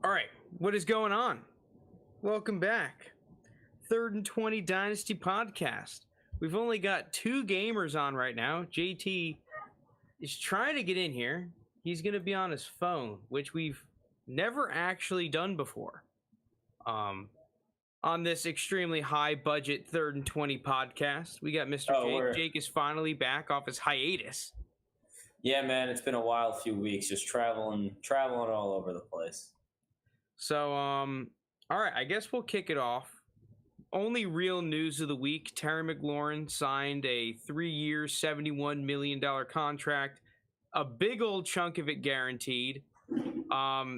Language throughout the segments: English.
All right, what is going on? Welcome back. 3rd and 20 Dynasty Podcast. We've only got 2 gamers on right now. JT is trying to get in here. He's going to be on his phone, which we've never actually done before. On this extremely high budget 3rd and 20 podcast, we got Mr. Jake. Jake is finally back off his hiatus. Yeah, man, it's been a wild few weeks, just traveling all over the place. So, all right, I guess we'll kick it off. Only real news of the week: Terry McLaurin signed a 3-year, $71 million contract, a big old chunk of it guaranteed.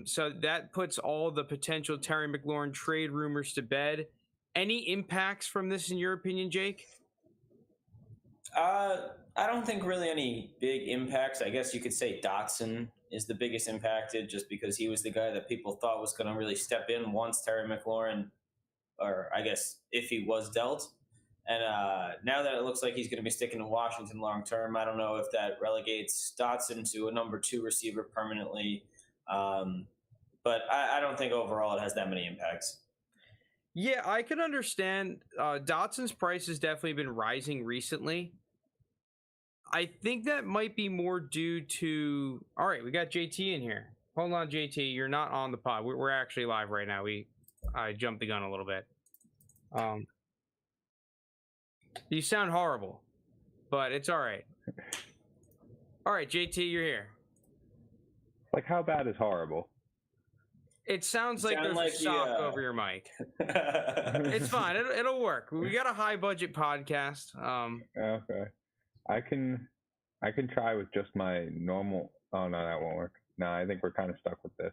So that puts all the potential Terry McLaurin trade rumors to bed. Any impacts from this, in your opinion, Jake? I don't think really any big impacts. I guess you could say Dotson is the biggest impacted, just because he was the guy that people thought was going to really step in once Terry McLaurin, or I guess if he was dealt. And now that it looks like he's going to be sticking to Washington long term, I don't know if that relegates Dotson to a number 2 receiver permanently. But I don't think overall it has that many impacts. Yeah, I can understand. Dotson's price has definitely been rising recently. I think that might be more due to... All right, we got JT in here. Hold on, JT. You're not on the pod. We're actually live right now. I jumped the gun a little bit. You sound horrible, but it's all right. All right, JT, you're here. Like, how bad is horrible? It sounds like there's a sock over your mic. It's fine. It'll work. We got a high budget podcast. Okay. I can try with just my normal. Oh no, that won't work. No, I think we're kind of stuck with this.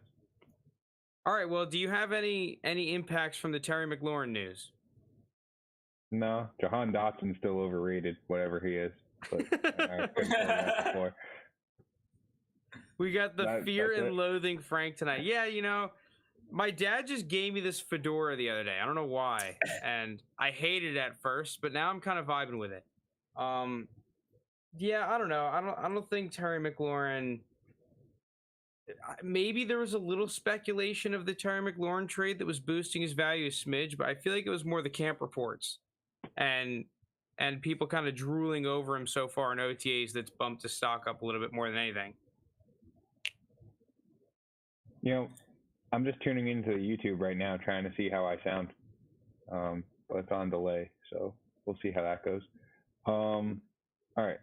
All right. Well, do you have any impacts from the Terry McLaurin news? No, Jahan Dotson's still overrated, whatever he is. But we got the fear and loathing Frank tonight. Yeah, you know, my dad just gave me this fedora the other day. I don't know why, and I hated it at first, but now I'm kind of vibing with it. Yeah, I don't know. I don't think Terry McLaurin. Maybe there was a little speculation of the Terry McLaurin trade that was boosting his value a smidge, but I feel like it was more the camp reports and people kind of drooling over him so far in OTAs that's bumped his stock up a little bit more than anything. You know, I'm just tuning into YouTube right now trying to see how I sound. But it's on delay, so we'll see how that goes. All right.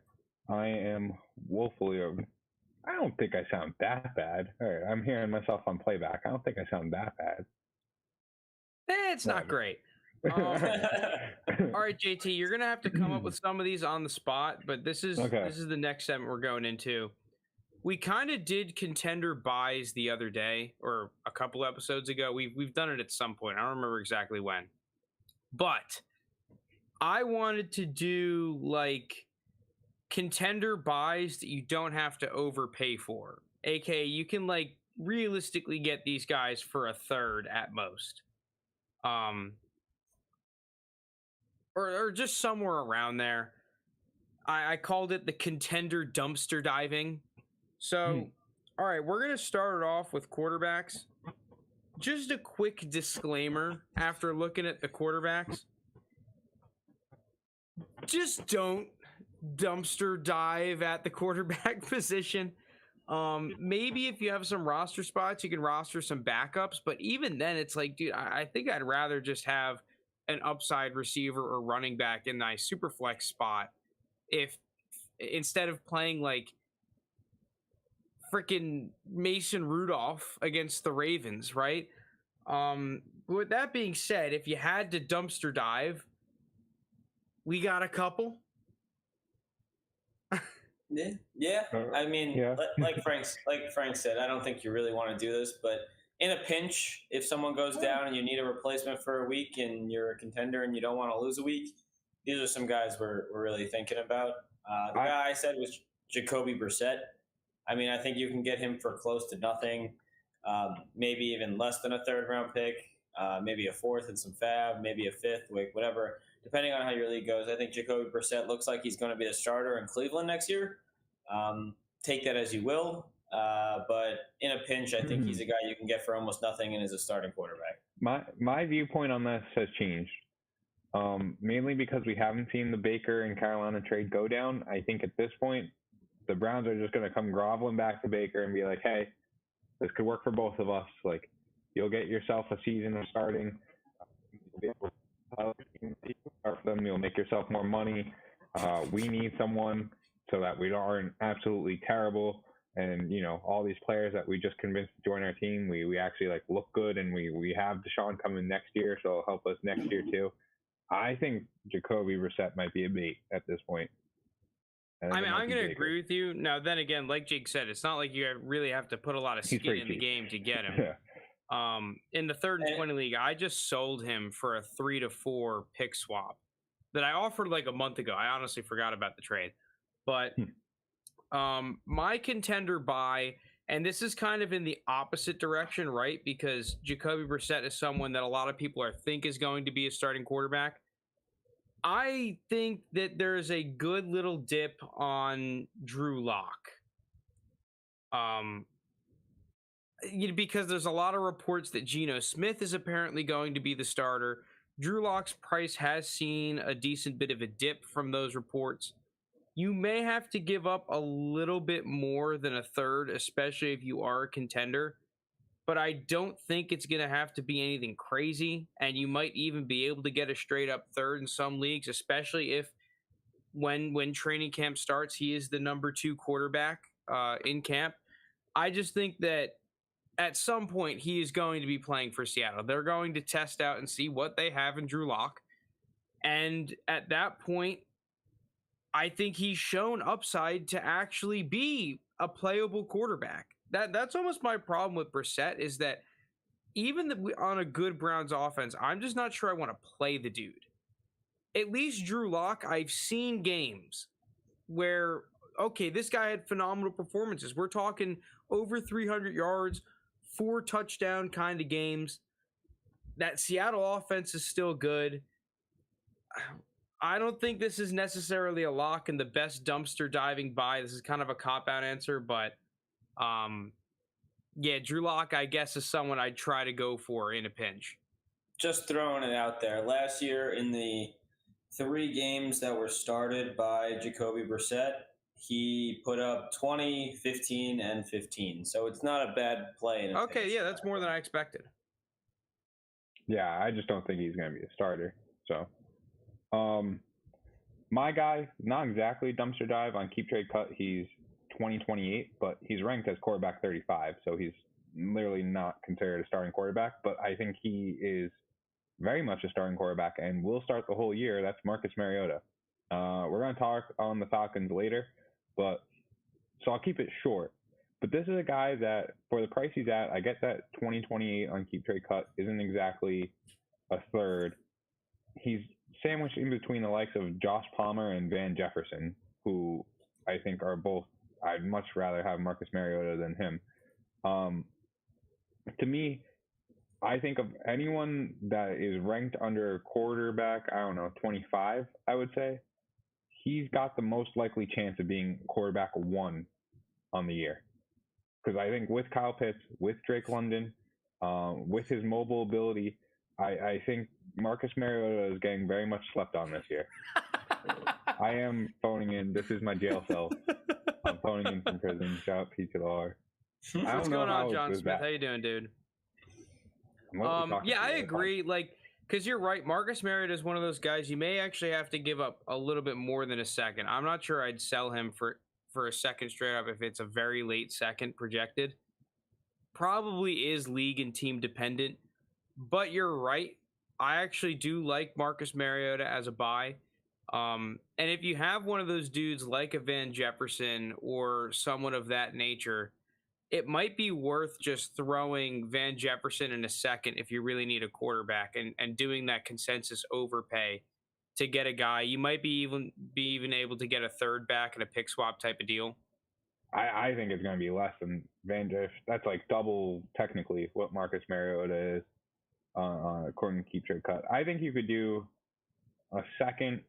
I am woefully over. I don't think I sound that bad. All right. I'm hearing myself on playback. I don't think I sound that bad. It's not great. All right, JT, you're going to have to come up with some of these on the spot, but this is the next segment we're going into. We kind of did contender buys the other day, or a couple episodes ago. We've done it at some point. I don't remember exactly when. But I wanted to do like contender buys that you don't have to overpay for. AKA you can like realistically get these guys for a third at most. Or just somewhere around there. I called it the contender dumpster diving. So, all right, we're going to start it off with quarterbacks. Just a quick disclaimer after looking at the quarterbacks. Just don't dumpster dive at the quarterback position. Maybe if you have some roster spots, you can roster some backups. But even then, it's like, dude, I think I'd rather just have an upside receiver or running back in my super flex spot if instead of playing like freaking Mason Rudolph against the Ravens, right? With that being said, if you had to dumpster dive, we got a couple. Yeah. I mean, like Frank said, I don't think you really want to do this, but in a pinch, if someone goes down and you need a replacement for a week and you're a contender and you don't want to lose a week, these are some guys we're really thinking about. The guy I said was Jacoby Brissett. I mean, I think you can get him for close to nothing, maybe even less than a third-round pick, maybe a fourth and some fab, maybe a fifth, whatever. Depending on how your league goes, I think Jacoby Brissett looks like he's going to be the starter in Cleveland next year. Take that as you will. but in a pinch, I think he's a guy you can get for almost nothing and is a starting quarterback. My viewpoint on this has changed, mainly because we haven't seen the Baker and Carolina trade go down. I think at this point, the Browns are just going to come groveling back to Baker and be like, hey, this could work for both of us. Like, you'll get yourself a season of starting. You'll make yourself more money. We need someone so that we aren't absolutely terrible. And, you know, all these players that we just convinced to join our team, we actually like look good, and we have Deshaun coming next year, so it'll help us next year too. I think Jacoby Brissett might be a bait at this point. I mean, I'm going to agree with you. Now, then again, like Jake said, it's not like you really have to put a lot of skin in the game to get him. Yeah. In the 3rd and 20 league, I just sold him for a 3 to 4 pick swap that I offered like a month ago. I honestly forgot about the trade, but my contender buy, and this is kind of in the opposite direction, right? Because Jacoby Brissett is someone that a lot of people think is going to be a starting quarterback. I think that there's a good little dip on Drew Lock. Because there's a lot of reports that Geno Smith is apparently going to be the starter. Drew Lock's price has seen a decent bit of a dip from those reports. You may have to give up a little bit more than a third, especially if you are a contender. But I don't think it's going to have to be anything crazy. And you might even be able to get a straight up third in some leagues, especially if when training camp starts, he is the number 2 quarterback in camp. I just think that at some point he is going to be playing for Seattle. They're going to test out and see what they have in Drew Lock. And at that point, I think he's shown upside to actually be a playable quarterback. That's almost my problem with Brissett, is that even on a good Browns offense, I'm just not sure I want to play the dude. At least Drew Lock, I've seen games where, okay, this guy had phenomenal performances. We're talking over 300 yards, 4 touchdown kind of games. That Seattle offense is still good. I don't think this is necessarily a lock and the best dumpster diving buy. This is kind of a cop-out answer, but yeah, Drew Lock, I guess, is someone I'd try to go for in a pinch. Just throwing it out there. Last year, in the 3 games that were started by Jacoby Brissett, he put up 20, 15, and 15. So it's not a bad play. Okay, pinch. Yeah, that's more than I expected. Yeah, I just don't think he's going to be a starter. So, my guy, not exactly dumpster dive on Keep Trade Cut. He's 2028, but he's ranked as quarterback 35, so he's literally not considered a starting quarterback. But I think he is very much a starting quarterback and will start the whole year. That's Marcus Mariota. We're going to talk on the Falcons later, but so I'll keep it short. But this is a guy that, for the price he's at, I get that 2028 on Keep Trade Cut isn't exactly a third. He's sandwiched in between the likes of Josh Palmer and Van Jefferson, who I think are both, I'd much rather have Marcus Mariota than him. To me, I think of anyone that is ranked under quarterback, 25, I would say, he's got the most likely chance of being quarterback 1 on the year. Because I think with Kyle Pitts, with Drake London, with his mobile ability, I think Marcus Mariota is getting very much slept on this year. I am phoning in. This is my jail cell. I'm phoning in from prison. Shout out P to the R. What's going on, John Smith? How you doing, dude? Yeah, I agree. Because you're right. Marcus Mariota is one of those guys you may actually have to give up a little bit more than a second. I'm not sure I'd sell him for a second straight up if it's a very late second projected. Probably is league and team dependent. But you're right. I actually do like Marcus Mariota as a buy. And if you have one of those dudes like a Van Jefferson or someone of that nature, it might be worth just throwing Van Jefferson in a second if you really need a quarterback and doing that consensus overpay to get a guy. You might be even able to get a third back in a pick swap type of deal. I think it's going to be less than Van Jefferson. That's like double technically what Marcus Mariota is according to Keep Trade Cut. I think you could do a second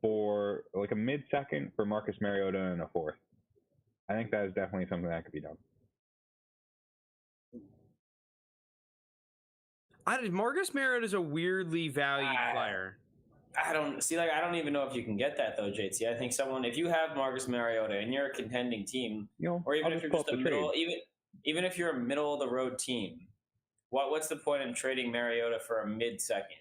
for like a mid-second for Marcus Mariota and a fourth. I think that is definitely something that could be done. Marcus Mariota is a weirdly valued player. I don't even know if you can get that though, JT. I think if you have Marcus Mariota and you're a contending team, or even if you're just even if you're a middle of the road team, what's the point in trading Mariota for a mid-second?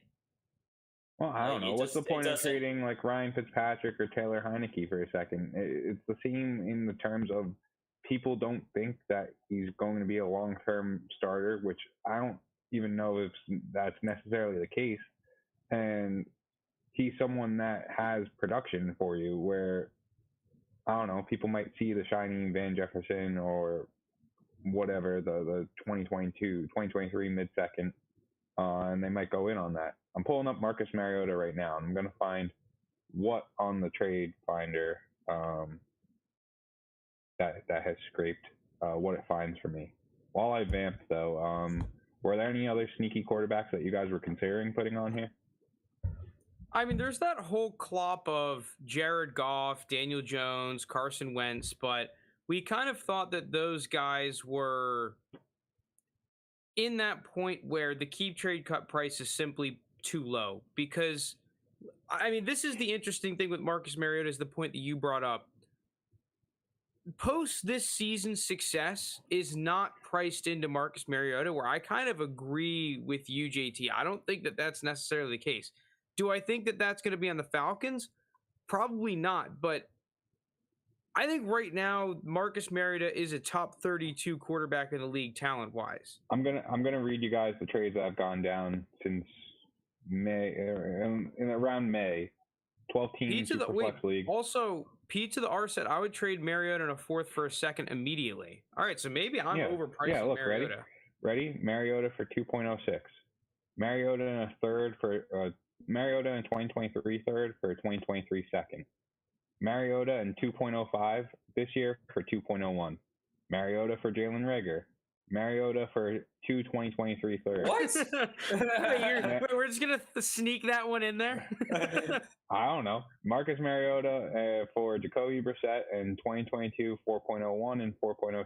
Well, I don't know. What's the point of trading like Ryan Fitzpatrick or Taylor Heineke for a second? It's the same in the terms of people don't think that he's going to be a long-term starter, which I don't even know if that's necessarily the case. And he's someone that has production for you where, I don't know, people might see the shiny Van Jefferson or whatever, the 2023 mid-second, and they might go in on that. I'm pulling up Marcus Mariota right now, and I'm going to find what on the trade finder that has scraped what it finds for me. While I vamp, though, were there any other sneaky quarterbacks that you guys were considering putting on here? I mean, there's that whole clop of Jared Goff, Daniel Jones, Carson Wentz, but we kind of thought that those guys were in that point where the keep trade cut price is simply too low. Because, I mean, this is the interesting thing with Marcus Mariota, is the point that you brought up. Post this season's success is not priced into Marcus Mariota, where I kind of agree with you, JT. I don't think that that's necessarily the case. Do I think that that's going to be on the Falcons? Probably not, but I think right now Marcus Mariota is a top 32 quarterback in the league talent-wise. I'm gonna read you guys the trades that have gone down since May, around May. 12 teams Superflex league. Also, Pete to the R said I would trade Mariota in a fourth for a second immediately. All right, so maybe I'm overpricing look, Mariota. Ready? Mariota for 2.06. Mariota in a third for Mariota in 2023 third for a 2023 second. Mariota in 2.05 this year for 2.01. Mariota for Jalen Reagor. Mariota for 2023 third. What? We're just going to sneak that one in there? I don't know. Marcus Mariota for Jacoby Brissett in 2022 4.01 and 4.06.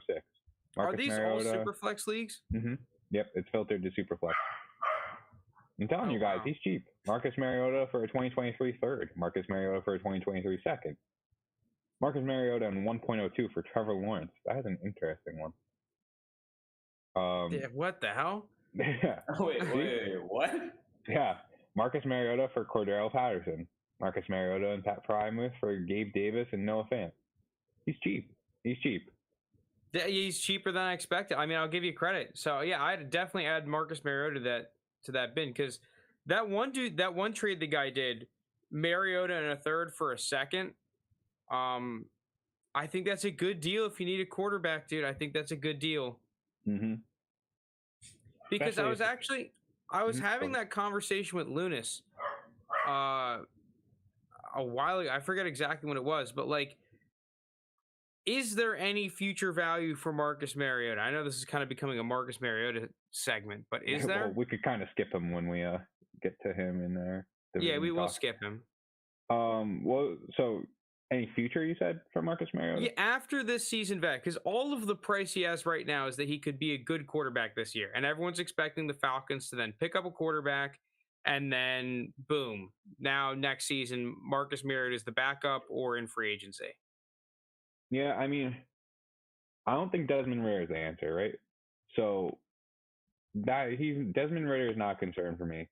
Are these Mariota, all Superflex leagues? Mm-hmm. Yep, it's filtered to Superflex. I'm telling you guys, he's cheap. Marcus Mariota for a 2023 third. Marcus Mariota for a 2023 second. Marcus Mariota in 1.02 for Trevor Lawrence. That is an interesting one. Yeah, what the hell? Yeah. Wait, what? Yeah. Marcus Mariota for Cordell Patterson. Marcus Mariota and Pat Frymuth for Gabe Davis and Noah Fant. He's cheap. Yeah, he's cheaper than I expected. I mean, I'll give you credit. So yeah, I'd definitely add Marcus Mariota to that bin, because that one trade the guy did, Mariota in a third for a second. I think that's a good deal if you need a quarterback, dude. I think that's a good deal. Mm-hmm. Because I was having that conversation with Lounis a while ago. I forget exactly when it was, but like, is there any future value for Marcus Mariota? I know this is kind of becoming a Marcus Mariota segment, but is there? Well, we could kind of skip him when we get to him in there. Yeah, we will skip him. Well, so any future you said for Marcus Mariota? Yeah, after this season back, because all of the price he has right now is that he could be a good quarterback this year, and everyone's expecting the Falcons to then pick up a quarterback, and then boom, now next season Marcus Mariota is the backup or in free agency. Yeah, I mean, I don't think Desmond Ridder is the answer, right? So Desmond Ridder is not a concern for me.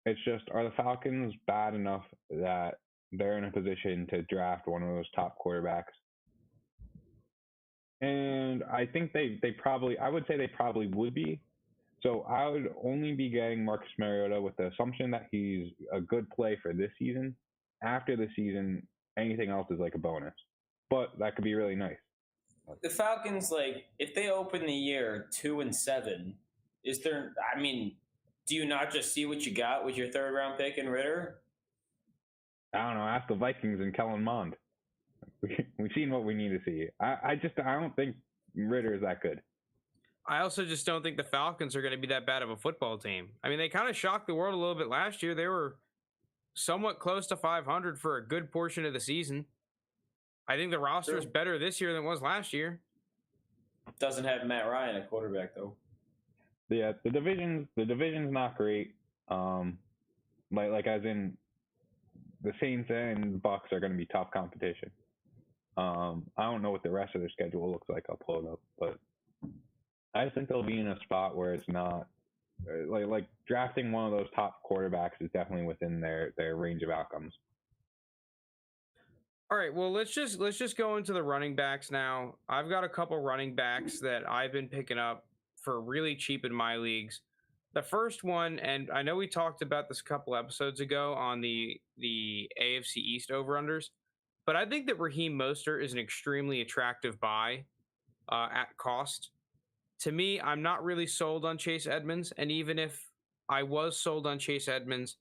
It's just, are the Falcons bad enough that they're in a position to draft one of those top quarterbacks? And I think I would say they probably would be. So I would only be getting Marcus Mariota with the assumption that he's a good play for this season. After the season, anything else is like a bonus. But that could be really nice. The Falcons, like, if they open the year 2-7, do you not just see what you got with your third round pick in Ridder? I don't know. Ask the Vikings and Kellen Mond. We've seen what we need to see. I don't think Ridder is that good. I also just don't think the Falcons are going to be that bad of a football team. I mean, they kind of shocked the world a little bit last year. They were somewhat close to 500 for a good portion of the season. I think the roster is better this year than it was last year. Doesn't have Matt Ryan at quarterback, though. Yeah, the division's not great. Like as in the Saints and Bucks are going to be tough competition. I don't know what the rest of their schedule looks like. I'll pull it up, but I just think they'll be in a spot where it's not like drafting one of those top quarterbacks is definitely within their range of outcomes. All right, well, let's just go into the running backs now. I've got a couple running backs that I've been picking up for really cheap in my leagues. The first one, and I know we talked about this a couple episodes ago on the AFC East over-unders, but I think that Raheem Mostert is an extremely attractive buy at cost. To me, I'm not really sold on Chase Edmonds, and even if I was sold on Chase Edmonds,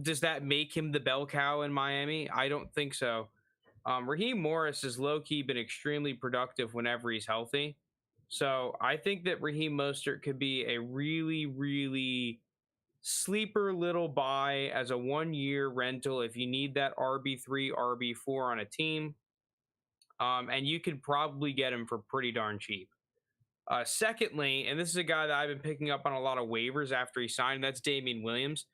does that make him the bell cow in Miami? I don't think so. Raheem Morris has low-key been extremely productive whenever he's healthy. So I think that Raheem Mostert could be a really, really sleeper little buy as a one-year rental if you need that RB3, RB4 on a team. And you could probably get him for pretty darn cheap. Secondly, and this is a guy that I've been picking up on a lot of waivers after he signed, that's Damian Williams.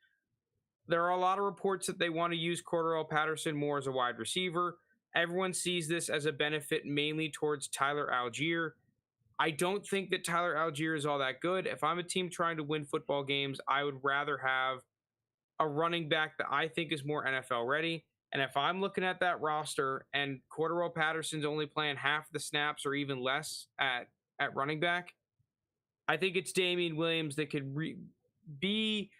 There are a lot of reports that they want to use Cordarrelle Patterson more as a wide receiver. Everyone sees this as a benefit mainly towards Tyler Algier. I don't think that Tyler Algier is all that good. If I'm a team trying to win football games, I would rather have a running back that I think is more NFL ready. And if I'm looking at that roster and Cordarrelle Patterson's only playing half the snaps or even less at running back, I think it's Damian Williams that could be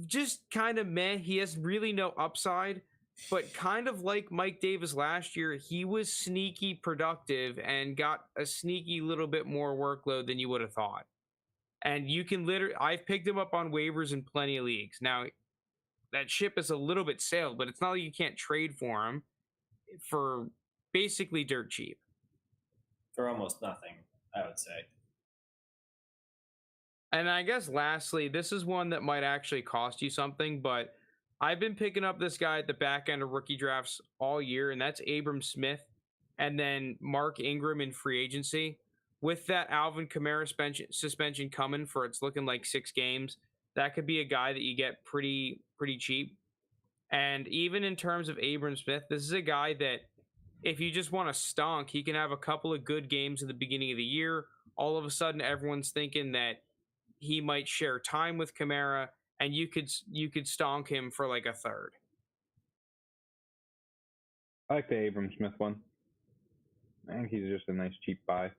just kind of meh. He has really no upside, but kind of like Mike Davis last year, he was sneaky productive and got a sneaky little bit more workload than you would have thought. And you can I've picked him up on waivers in plenty of leagues. Now, that ship is a little bit sailed, but it's not like you can't trade for him for basically dirt cheap. For almost nothing, I would say. And I guess lastly, this is one that might actually cost you something, but I've been picking up this guy at the back end of rookie drafts all year, and that's Abram Smith and then Mark Ingram in free agency. With that Alvin Kamara suspension coming for it's looking like 6 games, that could be a guy that you get pretty cheap. And even in terms of Abram Smith, this is a guy that if you just want to stonk, he can have a couple of good games in the beginning of the year. All of a sudden, everyone's thinking that he might share time with Kamara, and you could stonk him for like a third. I like the Abram Smith one. I think he's just a nice cheap buy.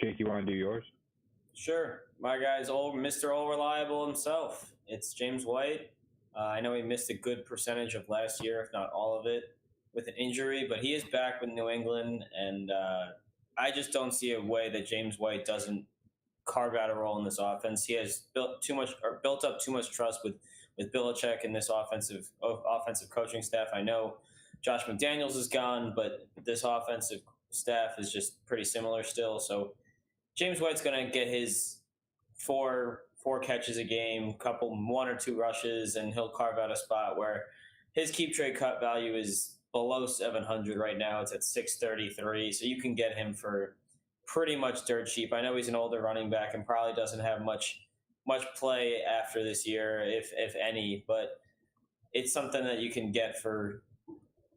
Jake, you want to do yours? Sure. My guy's Mr. All Reliable himself. It's James White. I know he missed a good percentage of last year, if not all of it, with an injury, but he is back with New England, and I just don't see a way that James White doesn't carve out a role in this offense. He has built up too much trust with Belichick and this offensive coaching staff. I know Josh McDaniels is gone, but this offensive staff is just pretty similar still. So James White's going to get his four catches a game, 1 or 2 rushes, and he'll carve out a spot where his keep trade cut value is below 700 right now. It's at 633, so you can get him for pretty much dirt cheap. I know he's an older running back and probably doesn't have much play after this year, if any, but it's something that you can get for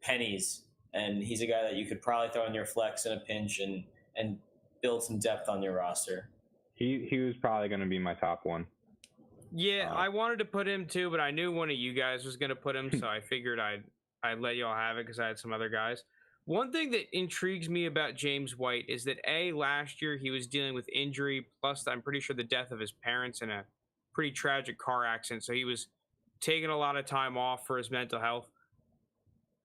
pennies, and he's a guy that you could probably throw in your flex in a pinch and build some depth on your roster. He was probably going to be my top one. Yeah, I wanted to put him too, but I knew one of you guys was going to put him, so I figured I'd let y'all have it because I had some other guys. One thing that intrigues me about James White is that last year he was dealing with injury, plus I'm pretty sure the death of his parents in a pretty tragic car accident, so he was taking a lot of time off for his mental health.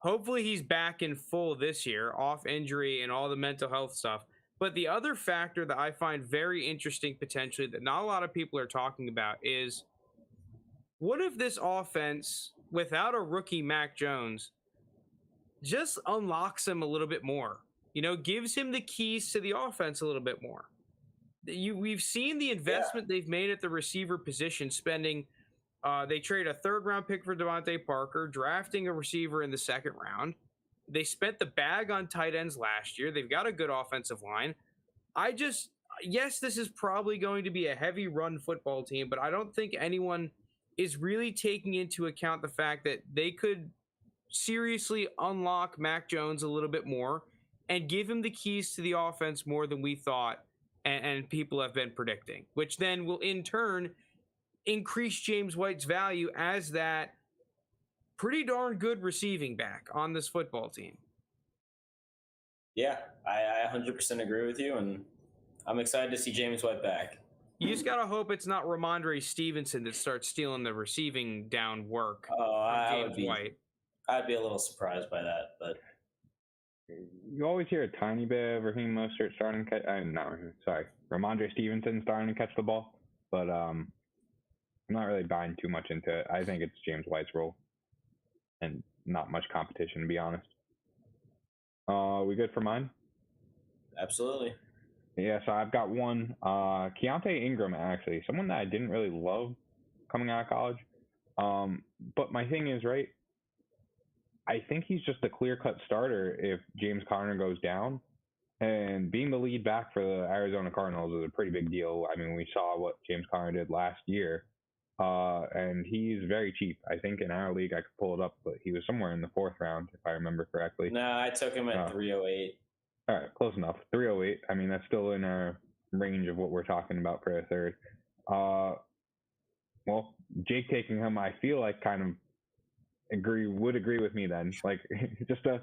Hopefully he's back in full this year, off injury and all the mental health stuff. But the other factor that I find very interesting potentially that not a lot of people are talking about is, what if this offense, without a rookie Mac Jones, just unlocks him a little bit more? Gives him the keys to the offense a little bit more. We've seen the investment they've made at the receiver position, spending they trade a 3rd-round pick for Devontae Parker, drafting a receiver in the 2nd round. They spent the bag on tight ends last year. They've got a good offensive line. yes, this is probably going to be a heavy run football team, but I don't think anyone is really taking into account the fact that they could seriously unlock Mac Jones a little bit more and give him the keys to the offense more than we thought and people have been predicting, which then will in turn increase James White's value as that pretty darn good receiving back on this football team. Yeah, I 100% agree with you, and I'm excited to see James White back. You just gotta hope it's not Ramondre Stevenson that starts stealing the receiving down work. I'd be a little surprised by that, but you always hear a tiny bit of Raheem Mostert starting to catch. Ramondre Stevenson starting to catch the ball, but I'm not really buying too much into it. I think it's James White's role, and not much competition, to be honest. We good for mine? Absolutely. Yeah, so I've got one. Keontae Ingram, actually, someone that I didn't really love coming out of college. But my thing is, right, I think he's just a clear-cut starter if James Conner goes down. And being the lead back for the Arizona Cardinals is a pretty big deal. I mean, we saw what James Conner did last year. And he's very cheap. I think in our league I could pull it up, but he was somewhere in the 4th round, if I remember correctly. No, I took him at 308. All right, close enough. 308. I mean, that's still in our range of what we're talking about for a third. Well, Jake taking him, I feel like kind of would agree with me then. Like, just a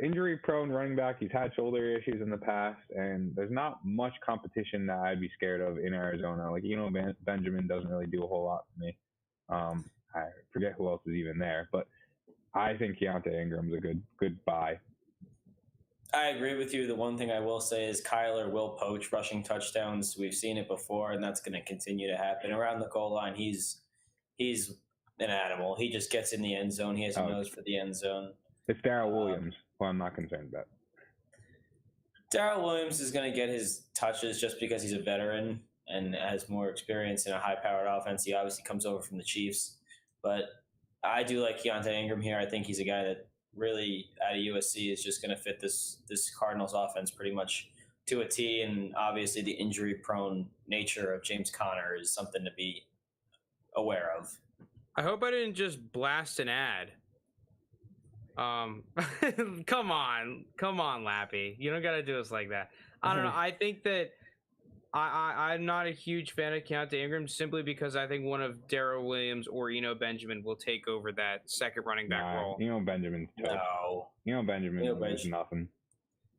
injury-prone running back. He's had shoulder issues in the past, and there's not much competition that I'd be scared of in Arizona. Like, Benjamin doesn't really do a whole lot for me. I forget who else is even there, but I think Keontae Ingram's a good buy. I agree with you. The one thing I will say is Kyler will poach rushing touchdowns. We've seen it before, and that's going to continue to happen. Around the goal line, he's an animal. He just gets in the end zone. He has a nose for the end zone. It's Darrell Williams, who I'm not concerned about. Darrell Williams is going to get his touches just because he's a veteran and has more experience in a high-powered offense. He obviously comes over from the Chiefs. But I do like Keontae Ingram here. I think he's a guy that really, out of USC, is just going to fit this Cardinals offense pretty much to a T. And obviously the injury-prone nature of James Conner is something to be aware of. I hope I didn't just blast an ad. Come on, Lappy. You don't got to do us like that. I don't know. I think that I'm not a huge fan of Keontae Ingram simply because I think one of Darrell Williams or Benjamin will take over that second running back role. Benjamin's tough. No. Benjamin is nothing.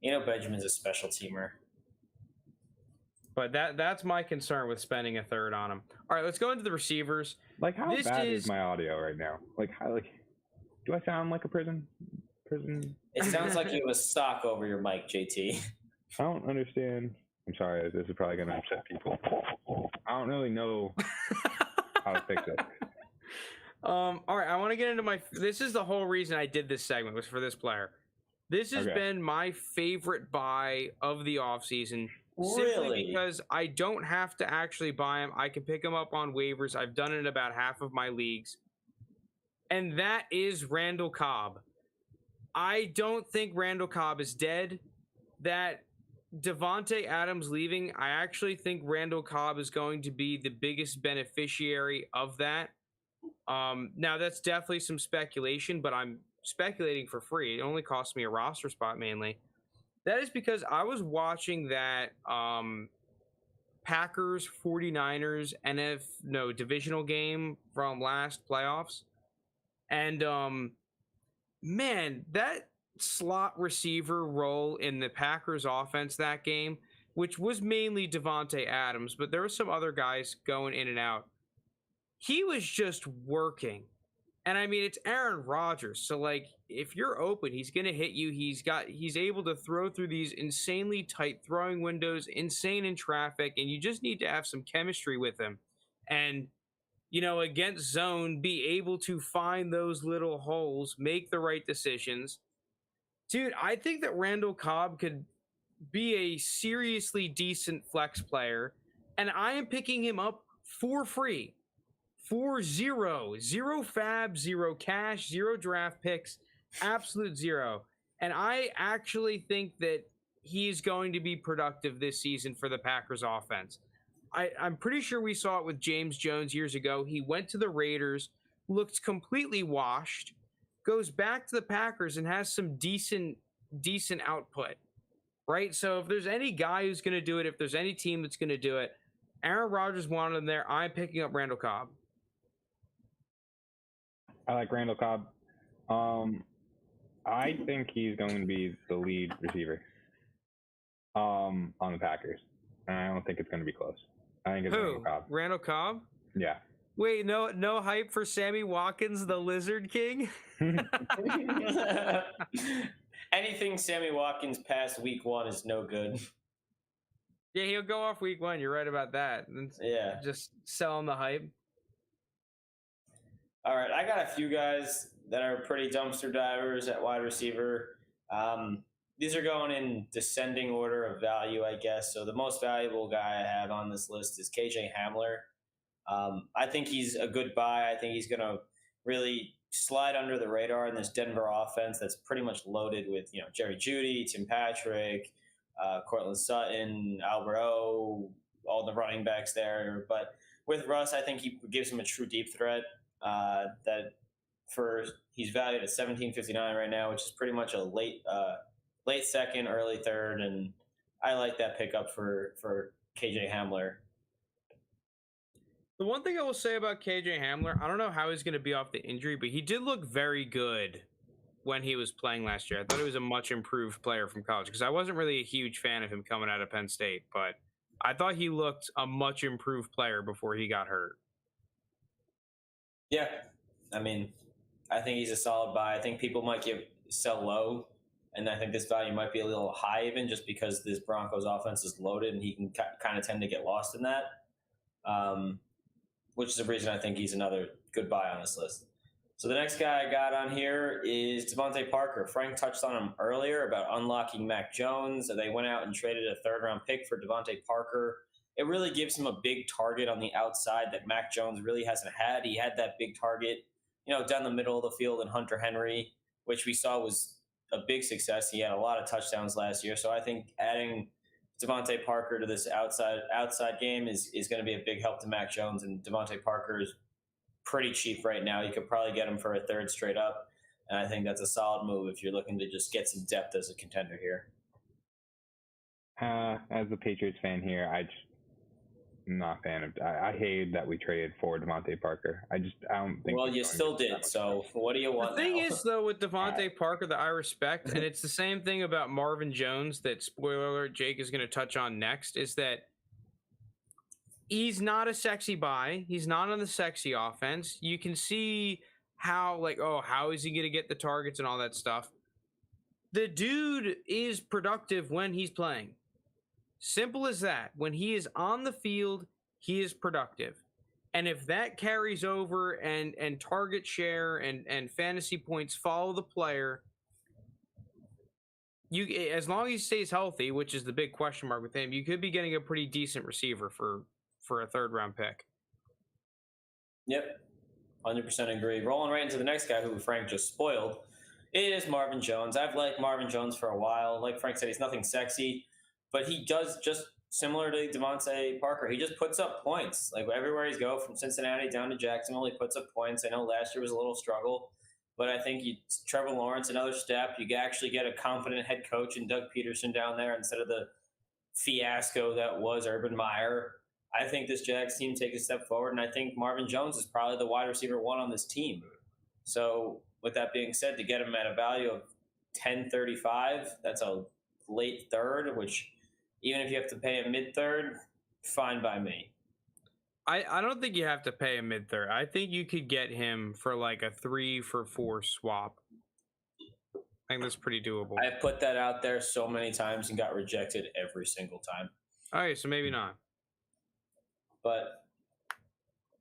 Benjamin's a special teamer. But that's my concern with spending a third on him. All right, let's go into the receivers. Like, how bad is my audio right now? Do I sound like a prison? It sounds like you have a sock over your mic, JT. I don't understand. I'm sorry, this is probably going to upset people. I don't really know how to fix it. All right, I want to get into this is the whole reason I did this segment, was for this player. This has been my favorite buy of the offseason. Simply because I don't have to actually buy him. I can pick him up on waivers. I've done it in about half of my leagues. And that is Randall Cobb. I don't think Randall Cobb is dead. That Devontae Adams leaving, I actually think Randall Cobb is going to be the biggest beneficiary of that. Now, that's definitely some speculation, but I'm speculating for free. It only cost me a roster spot mainly. That is because I was watching that Packers 49ers divisional game from last playoffs. And man, that slot receiver role in the Packers offense that game, which was mainly Devontae Adams, but there were some other guys going in and out. He was just working. And I mean, it's Aaron Rodgers. So like, if you're open, he's going to hit you. He's able to throw through these insanely tight throwing windows, insane in traffic. And you just need to have some chemistry with him. And, against zone, be able to find those little holes, make the right decisions. Dude, I think that Randall Cobb could be a seriously decent flex player. And I am picking him up for free. For zero fab, zero cash, zero draft picks, absolute zero. And I actually think that he's going to be productive this season for the Packers offense. I'm pretty sure we saw it with James Jones years ago. He went to the Raiders, looked completely washed, goes back to the Packers and has some decent output, right? So if there's any guy who's going to do it, if there's any team that's going to do it, Aaron Rodgers wanted him there. I'm picking up Randall Cobb. I like Randall Cobb. I think he's going to be the lead receiver on the Packers. And I don't think it's going to be close. I think it's Randall Cobb. Randall Cobb? Yeah. Wait, no hype for Sammy Watkins, the Lizard King? Anything Sammy Watkins past week 1 is no good. Yeah, he'll go off week 1. You're right about that. Yeah. Just selling the hype. All right, I got a few guys that are pretty dumpster divers at wide receiver. These are going in descending order of value, I guess. So the most valuable guy I have on this list is KJ Hamler. I think he's a good buy. I think he's going to really slide under the radar in this Denver offense that's pretty much loaded with, Jerry Jeudy, Tim Patrick, Cortland Sutton, Albert O, all the running backs there. But with Russ, I think he gives him a true deep threat. He's valued at $17.59 right now, which is pretty much a late second, early third, and I like that pickup for KJ Hamler. The one thing I will say about KJ Hamler, I don't know how he's going to be off the injury, but he did look very good when he was playing last year. I thought he was a much improved player from college because I wasn't really a huge fan of him coming out of Penn State, but I thought he looked a much improved player before he got hurt. Yeah, I mean, I think he's a solid buy. I think people might sell low, and I think this value might be a little high even just because this Broncos offense is loaded and he can kind of tend to get lost in that, which is the reason I think he's another good buy on this list. So the next guy I got on here is Devontae Parker. Frank touched on him earlier about unlocking Mac Jones. They went out and traded a third-round pick for Devontae Parker. It really gives him a big target on the outside that Mac Jones really hasn't had. He had that big target, down the middle of the field in Hunter Henry, which we saw was a big success. He had a lot of touchdowns last year. So I think adding Devontae Parker to this outside game is going to be a big help to Mac Jones. And Devontae Parker is pretty cheap right now. You could probably get him for a third straight up. And I think that's a solid move if you're looking to just get some depth as a contender here. As a Patriots fan here, I'm not a fan of. I hated that we traded for Devontae Parker. I don't think. Well, you still did. So what do you want? The thing is, though, with Devontae Parker that I respect, and it's the same thing about Marvin Jones that, spoiler alert, Jake is going to touch on next, is that he's not a sexy buy. He's not on the sexy offense. You can see how is he going to get the targets and all that stuff. The dude is productive when he's playing. Simple as that. When he is on the field, he is productive. And if that carries over and target share and fantasy points follow the player, as long as he stays healthy, which is the big question mark with him, you could be getting a pretty decent receiver for a third-round pick. Yep, 100% agree. Rolling right into the next guy who Frank just spoiled, it is Marvin Jones. I've liked Marvin Jones for a while. Like Frank said, he's nothing sexy. But he does just similar to Devontae Parker. He just puts up points. Like everywhere he's go, from Cincinnati down to Jacksonville, he puts up points. I know last year was a little struggle, but I think Trevor Lawrence, another step. You actually get a confident head coach in Doug Peterson down there instead of the fiasco that was Urban Meyer. I think this Jags team takes a step forward, and I think Marvin Jones is probably the wide receiver 1 on this team. So with that being said, to get him at a value of $10.35, that's a late third, which even if you have to pay a mid-third, fine by me. I don't think you have to pay a mid-third. I think you could get him for like a 3-for-4 swap. I think that's pretty doable. I put that out there so many times and got rejected every single time. All right, so maybe not. But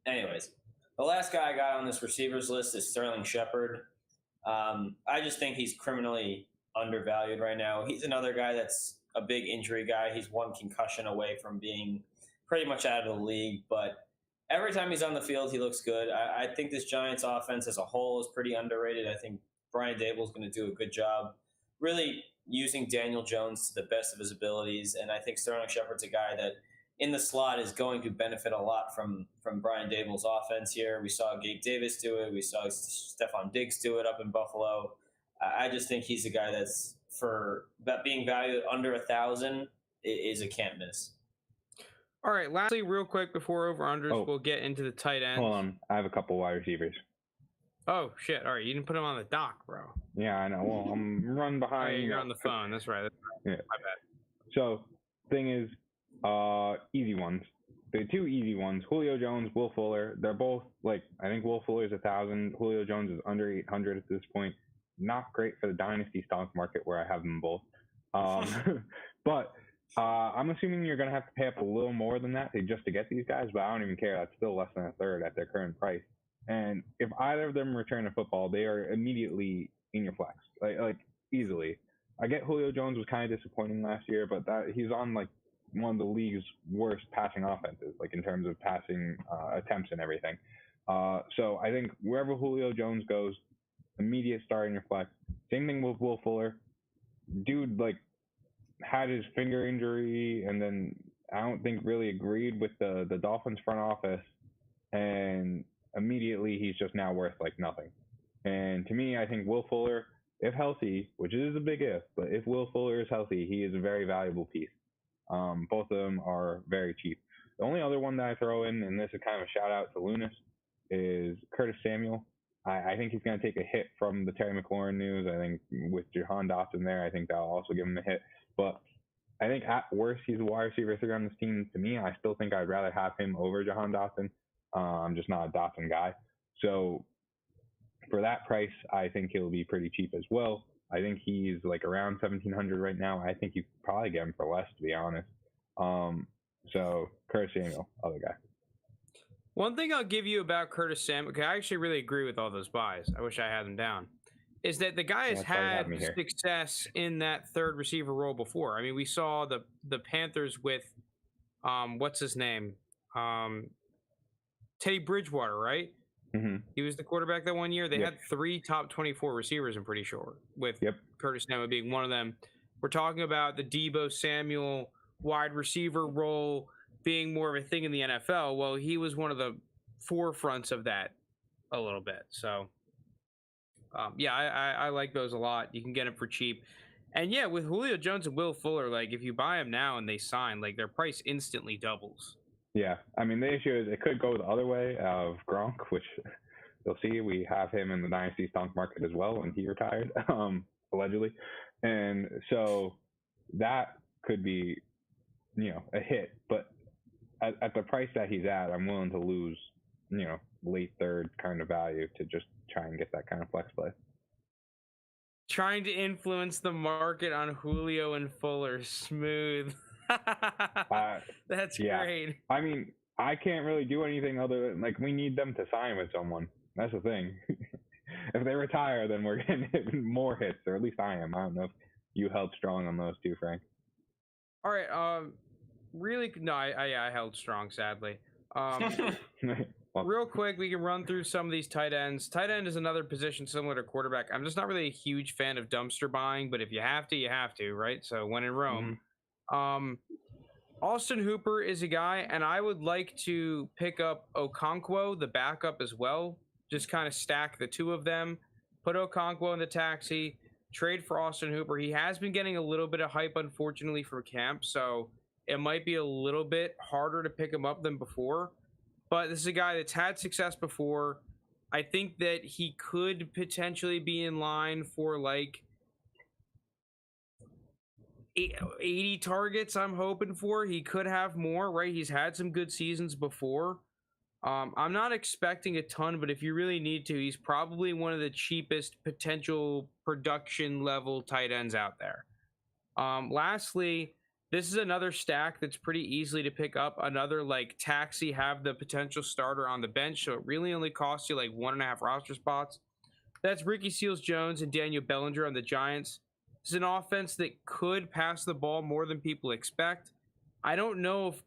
anyways, the last guy I got on this receivers list is Sterling Shepard. I just think he's criminally undervalued right now. He's another guy that's a big injury guy. He's one concussion away from being pretty much out of the league, but every time he's on the field, he looks good. I think this Giants offense as a whole is pretty underrated. I think Brian Dable is going to do a good job really using Daniel Jones to the best of his abilities. And I think Sterling Shepard's a guy that in the slot is going to benefit a lot from Brian Dable's offense here. We saw Gabe Davis do it. We saw Stephon Diggs do it up in Buffalo. I just think he's a guy that's for that being valued under 1,000 is a can't miss. All right. Lastly, real quick before over-unders, we'll get into the tight ends. Hold on. I have a couple wide receivers. Oh, shit. All right. You didn't put them on the dock, bro. Yeah, I know. Well, I'm running behind. Oh, yeah, you're on the phone. That's right. Yeah. My bad. So, thing is, easy ones. The two easy ones, Julio Jones, Will Fuller. They're both, like, I think Will Fuller is 1,000. Julio Jones is under 800 at this point. Not great for the dynasty stock market where I have them both. But I'm assuming you're going to have to pay up a little more than that just to get these guys, but I don't even care. That's still less than a third at their current price. And if either of them return to football, they are immediately in your flex, like easily. I get Julio Jones was kind of disappointing last year, but he's on like one of the league's worst passing offenses, like in terms of passing attempts and everything. So I think wherever Julio Jones goes, immediate start in your flex. Same thing with Will Fuller. Dude, like, had his finger injury and then I don't think really agreed with the Dolphins front office, and immediately he's just now worth like nothing. And to me, I think Will Fuller, if healthy, which is a big if, but if Will Fuller is healthy, he is a very valuable piece. Both of them are very cheap. The only other one that I throw in, and this is kind of a shout out to Lounis, is Curtis Samuel. I think he's going to take a hit from the Terry McLaurin news. I think with Jahan Dotson there, I think that'll also give him a hit. But I think at worst, he's a wide receiver 3 on this team. To me, I still think I'd rather have him over Jahan Dotson. I'm just not a Dotson guy. So for that price, I think he'll be pretty cheap as well. I think he's like around 1,700 right now. I think you could probably get him for less, to be honest. So Curtis Samuel, other guy. One thing I'll give you about Curtis Samuel, because I actually really agree with all those buys. I wish I had them down. Is that the guy has had success in that third receiver role before. I mean, we saw the Panthers with, what's his name? Teddy Bridgewater, right? Mm-hmm. He was the quarterback that one year. They had 3 top 24 receivers, I'm pretty sure, with Curtis Samuel being one of them. We're talking about the Deebo Samuel wide receiver role being more of a thing in the NFL. Well, he was one of the forefronts of that a little bit. So, I like those a lot. You can get them for cheap. And yeah, with Julio Jones and Will Fuller, like if you buy them now and they sign, like their price instantly doubles. Yeah, I mean, the issue is it could go the other way of Gronk, which you'll see. We have him in the dynasty stock market as well when he retired, allegedly. And so that could be, a hit. But at the price that he's at, I'm willing to lose, late third kind of value to just try and get that kind of flex play. Trying to influence the market on Julio and Fuller, smooth. That's great. I mean, I can't really do anything other than, like, we need them to sign with someone. That's the thing. If they retire, then we're getting more hits, or at least I am. I don't know if you held strong on those two, Frank. All right. I held strong, sadly. Real quick, we can run through some of these tight ends. Tight end is another position similar to quarterback. I'm just not really a huge fan of dumpster buying, but if you have to, you have to, right? So when in Rome. Austin Hooper is a guy, and I would like to pick up Okonkwo, the backup, as well. Just kind of stack the two of them. Put Okonkwo in the taxi. Trade for Austin Hooper. He has been getting a little bit of hype, unfortunately, for camp, so it might be a little bit harder to pick him up than before. But this is a guy that's had success before. I think that he could potentially be in line for like 80 targets. I'm hoping for. He could have more, right? He's had some good seasons before. I'm not expecting a ton, but if you really need to, he's probably one of the cheapest potential production level tight ends out there. Lastly, this is another stack that's pretty easily to pick up. Another like taxi, have the potential starter on the bench, so it really only costs you like 1.5 roster spots. That's Ricky Seals-Jones and Daniel Bellinger on the Giants. It's an offense that could pass the ball more than people expect. I don't know if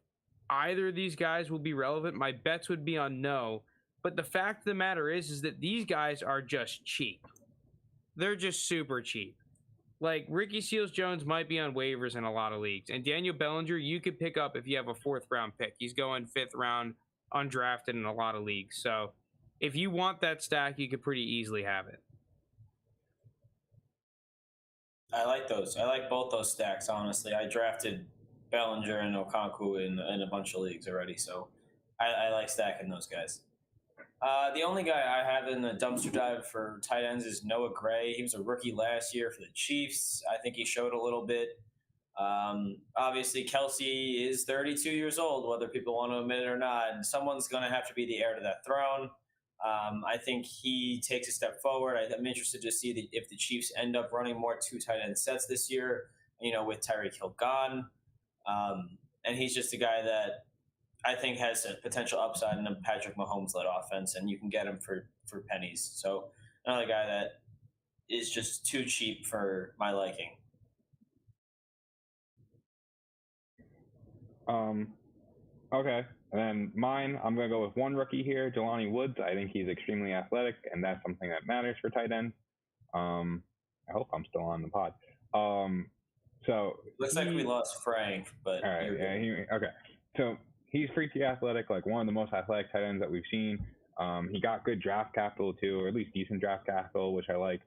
either of these guys will be relevant. My bets would be on no. But the fact of the matter is that these guys are just cheap. They're just super cheap. Like, Ricky Seals-Jones might be on waivers in a lot of leagues. And Daniel Bellinger, you could pick up if you have a 4th-round pick. He's going 5th round, undrafted in a lot of leagues. So if you want that stack, you could pretty easily have it. I like those. I like both those stacks, honestly. I drafted Bellinger and Okonkwo in a bunch of leagues already, so I like stacking those guys. The only guy I have in the dumpster dive for tight ends is Noah Gray. He was a rookie last year for the Chiefs. I think he showed a little bit. Obviously, Kelsey is 32 years old, whether people want to admit it or not. And someone's going to have to be the heir to that throne. I think he takes a step forward. I'm interested to see if the Chiefs end up running more 2 tight end sets this year, with Tyreek Hill gone. And he's just a guy that I think has a potential upside in a Patrick Mahomes-led offense, and you can get him for pennies. So another guy that is just too cheap for my liking. Okay. And then mine, I'm going to go with one rookie here, Jelani Woods. I think he's extremely athletic, and that's something that matters for tight ends. I hope I'm still on the pod. So looks like we lost Frank, but all right. Yeah, okay. So he's freaky athletic, like one of the most athletic tight ends that we've seen. He got good draft capital too, or at least decent draft capital, which I like.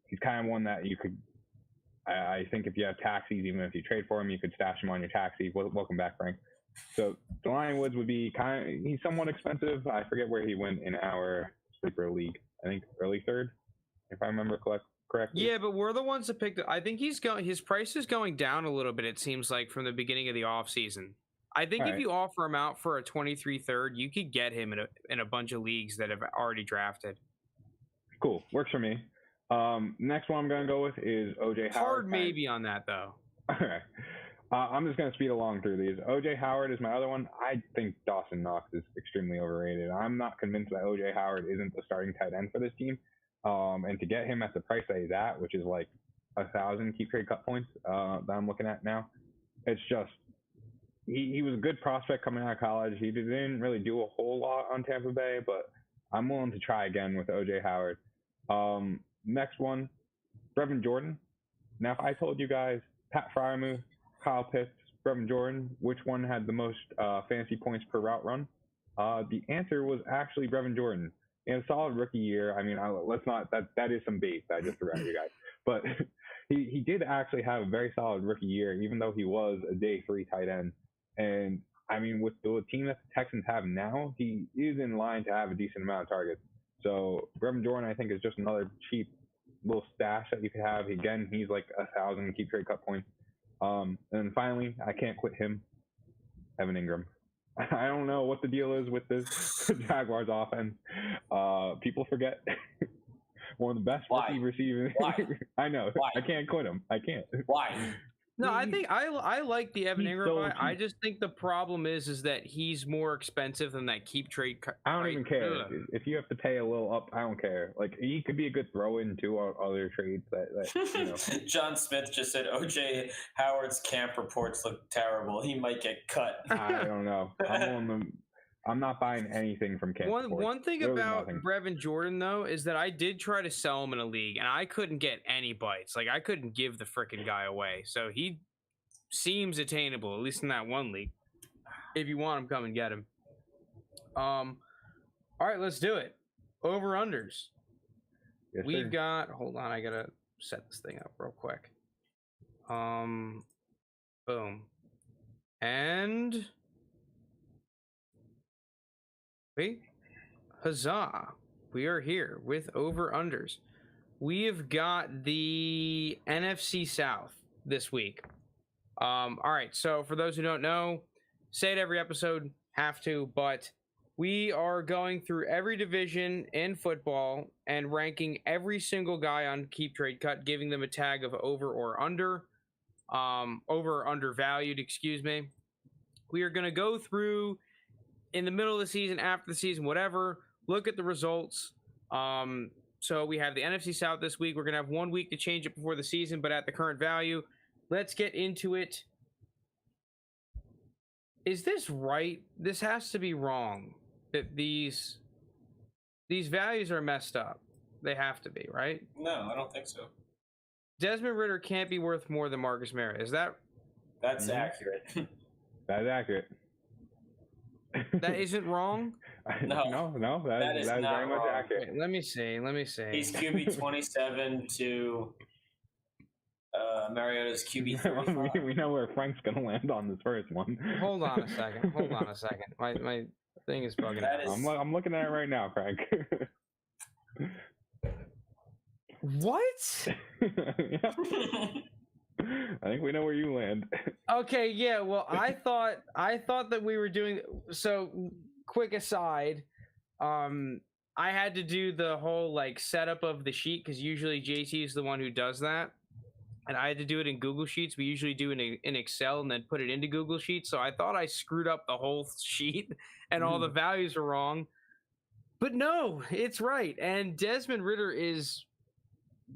He's kind of one that you could, I think if you have taxis, even if you trade for him, you could stash him on your taxi. Welcome back, Frank. So Jelani Woods would be he's somewhat expensive. I forget where he went in our sleeper league. I think early 3rd, if I remember correctly. Yeah, but we're the ones that picked it. I think his price is going down a little bit, it seems like, from the beginning of the offseason. I think if you offer him out for a 23 3rd, you could get him in a bunch of leagues that have already drafted. Cool. Works for me. Next one I'm going to go with is OJ Howard. Hard maybe on that, though. All right. I'm just going to speed along through these. OJ Howard is my other one. I think Dawson Knox is extremely overrated. I'm not convinced that OJ Howard isn't the starting tight end for this team. And to get him at the price that he's at, which is like 1,000 keep trade cut points that I'm looking at now, it's just he was a good prospect coming out of college. He didn't really do a whole lot on Tampa Bay, but I'm willing to try again with OJ Howard. Next one, Brevin Jordan. Now, if I told you guys Pat Freiermuth, Kyle Pitts, Brevin Jordan, which one had the most fantasy points per route run? The answer was actually Brevin Jordan. In a solid rookie year, I mean, let's not, that is some bait that I just threw at you guys. But he did actually have a very solid rookie year, even though he was a day 3 tight end. And I mean, with the team that the Texans have now, he is in line to have a decent amount of targets. So Brevin Jordan, I think, is just another cheap little stash that you could have. Again, he's like 1,000 keep trade cut points. And then finally, I can't quit him, Evan Ingram. I don't know what the deal is with this Jaguars offense. People forget one of the best rookie receivers. I know. Why? I can't quit him. I can't. Why? No, I think I like the Evan Ingram. So I just think the problem is that he's more expensive than that keep trade. I don't even care. If you have to pay a little up, I don't care. Like, he could be a good throw-in to other trades. That John Smith just said OJ Howard's camp reports look terrible. He might get cut. I don't know. I'm not buying anything from camp. One thing about Brevin Jordan, though, is that I did try to sell him in a league, and I couldn't get any bites. Like, I couldn't give the freaking guy away. So he seems attainable, at least in that one league. If you want him, come and get him. All right, let's do it. Over-unders. Yes, We've got... Hold on, I got to set this thing up real quick. Boom. And... Wait, huzzah. We are here with over-unders. We have got the NFC South this week. All right, so for those who don't know, say it every episode, have to, but we are going through every division in football and ranking every single guy on Keep Trade Cut, giving them a tag of over or under, over or undervalued, excuse me. We are going to go through in the middle of the season, after the season, whatever, look at the results. So we have the NFC South this week. We're going to have 1 week to change it before the season, but at the current value. Let's get into it. Is this right? This has to be wrong. That these values are messed up. They have to be, right? No, I don't think so. Desmond Ridder can't be worth more than Marcus Mariota. Is that? That's accurate. That's accurate. That isn't wrong? No. That is very much wrong. accurate. Wait, let me see. He's QB 27 to Mariota's QB 35. We know where Frank's going to land on this first one. Hold on a second. My thing is bugging out. I'm looking at it right now, Frank. What? I think we know where you land. Okay, yeah. Well, I thought that we were doing. So, quick aside, I had to do the whole like setup of the sheet because usually JT is the one who does that, and I had to do it in Google Sheets. We usually do it in Excel and then put it into Google Sheets. So I thought I screwed up the whole sheet and all the values are wrong, but no, it's right. And Desmond Ridder is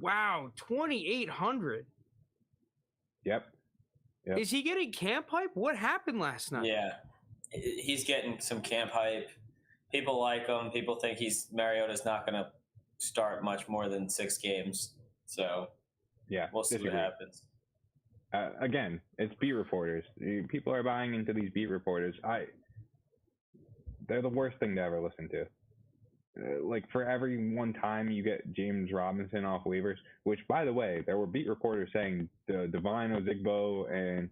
2,800. Yep. Is he getting camp hype? What happened last night? Yeah, he's getting some camp hype. People like him. People think Mariota's not going to start much more than 6 games. So yeah, we'll see what happens. Again, it's beat reporters. People are buying into these beat reporters. They're the worst thing to ever listen to. Like for every one time you get James Robinson off waivers, which by the way, there were beat reporters saying Devine Ozigbo and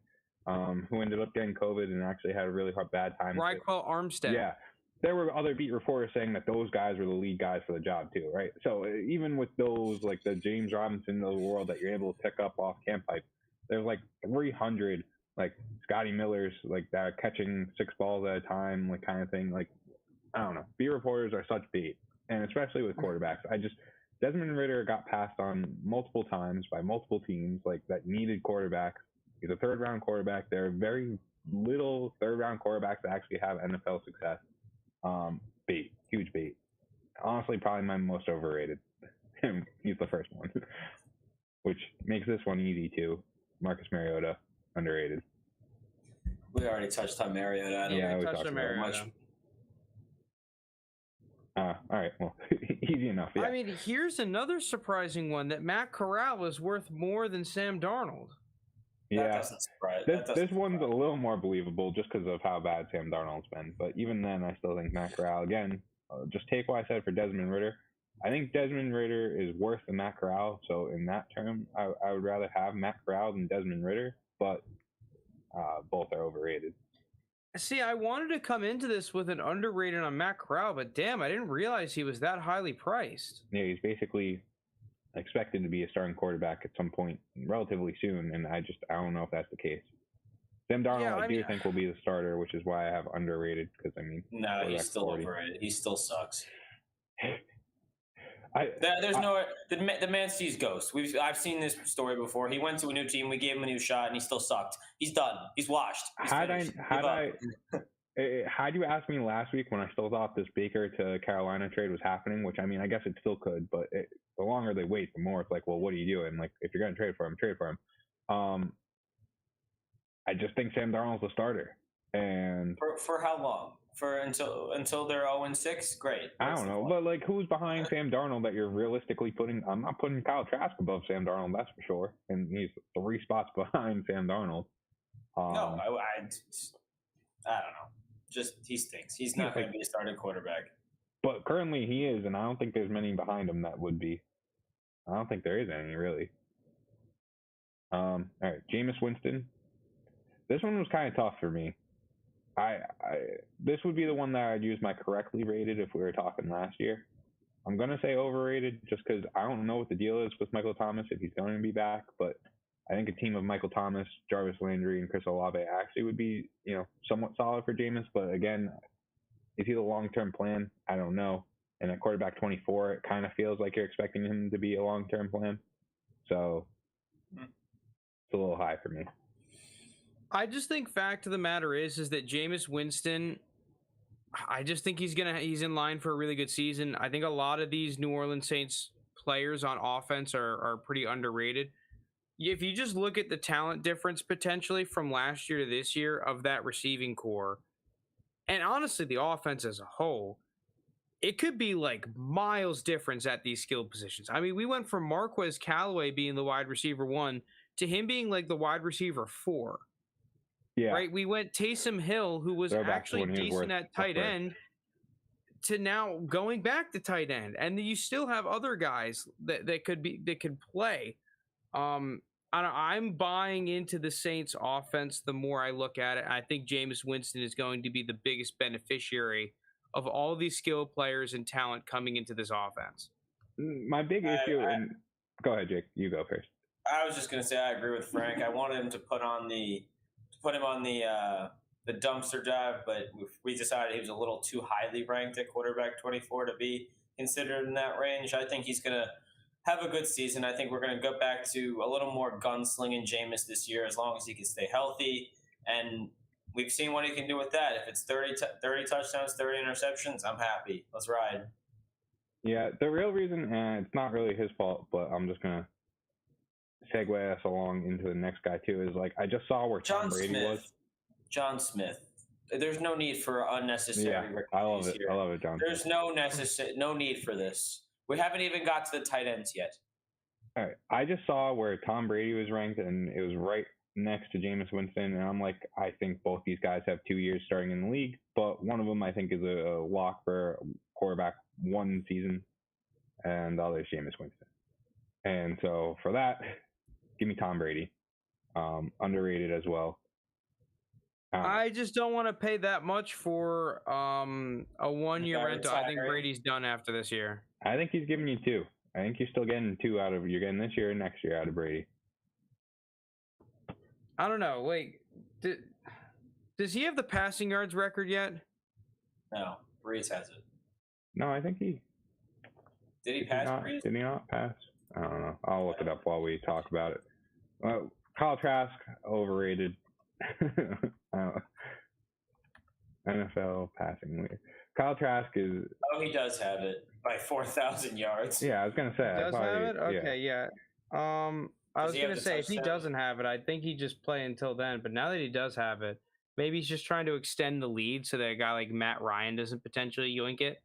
who ended up getting COVID and actually had a really bad time. Raquel Armstead. Yeah. There were other beat reporters saying that those guys were the lead guys for the job too, right? So even with those, like the James Robinson of the world that you're able to pick up off camp hype, there's like 300 like Scotty Millers like that are catching 6 balls at a time, like kind of thing. Like I don't know. Beat reporters are such beat, and especially with quarterbacks. Desmond Ridder got passed on multiple times by multiple teams like that needed quarterbacks. He's a 3rd-round quarterback. There are very little 3rd-round quarterbacks that actually have NFL success. Bait, huge bait. Honestly, probably my most overrated. He's the first one, which makes this one easy too. Marcus Mariota, underrated. We already touched on Mariota. Yeah, we touched on Mariota. All right, well, easy enough. Yeah. I mean, here's another surprising one that Matt Corral is worth more than Sam Darnold. Yeah, that doesn't surprise. This one's a little more believable just because of how bad Sam Darnold's been. But even then, I still think Matt Corral, again, just take what I said for Desmond Ridder. I think Desmond Ridder is worse than Matt Corral. So in that term, I would rather have Matt Corral than Desmond Ridder, but both are overrated. See, I wanted to come into this with an underrated on Matt Corral, but damn, I didn't realize he was that highly priced. Yeah, he's basically expected to be a starting quarterback at some point relatively soon, and I don't know if that's the case. Sam Darnold, I do think will be the starter, which is why I have underrated, because I mean... No, he's still overrated. He still sucks. The man sees ghosts. I've seen this story before. He went to a new team. We gave him a new shot, and he still sucked. He's done. He's washed. Had you asked me last week when I still thought this Baker to Carolina trade was happening, which I mean, I guess it still could, but the longer they wait, the more it's like, well, what are you doing? Like, if you're going to trade for him, trade for him. I just think Sam Darnold's the starter, and for how long? Until they're 0-6, great. I don't know, but like, who's behind Sam Darnold that you're realistically putting? I'm not putting Kyle Trask above Sam Darnold, that's for sure, and he's 3 spots behind Sam Darnold. No, I don't know. Just he stinks. He's not going to be a starting quarterback. But currently he is, and I don't think there's many behind him that would be. I don't think there is any really. All right, Jameis Winston. This one was kind of tough for me. This would be the one that I'd use my correctly rated if we were talking last year. I'm going to say overrated just because I don't know what the deal is with Michael Thomas if he's going to be back, but I think a team of Michael Thomas, Jarvis Landry, and Chris Olave actually would be, somewhat solid for Jameis. But again, is he the long-term plan? I don't know. And at quarterback 24, it kind of feels like you're expecting him to be a long-term plan. So it's a little high for me. I just think fact of the matter is that Jameis Winston, I just think he's in line for a really good season. I think a lot of these New Orleans Saints players on offense are pretty underrated. If you just look at the talent difference potentially from last year to this year of that receiving core, and honestly the offense as a whole, it could be like miles difference at these skill positions. I mean, we went from Marquez Callaway being the wide receiver 1 to him being like the wide receiver 4. Yeah. Right? We went Taysom Hill, who was actually decent at tight end, to now going back to tight end. And you still have other guys that could play. I'm buying into the Saints offense the more I look at it. I think Jameis Winston is going to be the biggest beneficiary of all these skill players and talent coming into this offense. My big issue, go ahead, Jake. You go first. I was just going to say I agree with Frank. I wanted him to put him on the dumpster dive, but we decided he was a little too highly ranked at quarterback 24 to be considered in that range. I think he's going to have a good season. I think we're going to go back to a little more gunslinging Jameis this year, as long as he can stay healthy. And we've seen what he can do with that. If it's 30 touchdowns, 30 interceptions, I'm happy. Let's ride. Yeah, the real reason, and it's not really his fault, but I'm just going to segue us along into the next guy too, is like I just saw where Tom Brady was. John Smith. There's no need for unnecessary. Yeah, I love it. Here. I love it, John. There's no need for this. We haven't even got to the tight ends yet. All right. I just saw where Tom Brady was ranked, and it was right next to Jameis Winston. And I'm like, I think both these guys have 2 years starting in the league, but one of them I think is a lock for quarterback 1 season, and the other is Jameis Winston. And so for that, give me Tom Brady. Underrated as well. I just don't want to pay that much for a 1-year rental. I think Brady's done after this year. I think he's giving you 2. I think you're still getting 2 out of, you're getting this year and next year out of Brady. I don't know. Wait, does he have the passing yards record yet? No, Breeze has it. No, I think did he pass Breeze? Did he not pass? I don't know. I'll look it up while we talk about it. Kyle Trask, overrated. NFL passing leader. Kyle Trask is. Oh, he does have it by 4,000 yards. Yeah, I was gonna say. He does have it. Okay, yeah. I was gonna say if he doesn't have it, I think he just play until then. But now that he does have it, maybe he's just trying to extend the lead so that a guy like Matt Ryan doesn't potentially yoink it.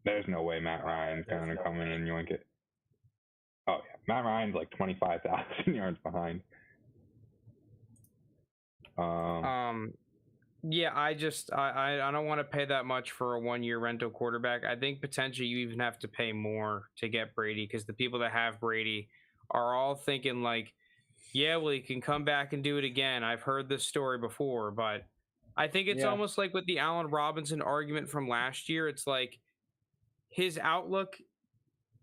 There's no way Matt Ryan's gonna come in and yoink it. Oh yeah, Matt Ryan's like 25,000 yards behind. Yeah, I don't want to pay that much for a 1-year rental quarterback. I think potentially you even have to pay more to get Brady, because the people that have Brady are all thinking like, yeah, well, he can come back and do it again. I've heard this story before, but I think it's almost like with the Allen Robinson argument from last year. It's like his outlook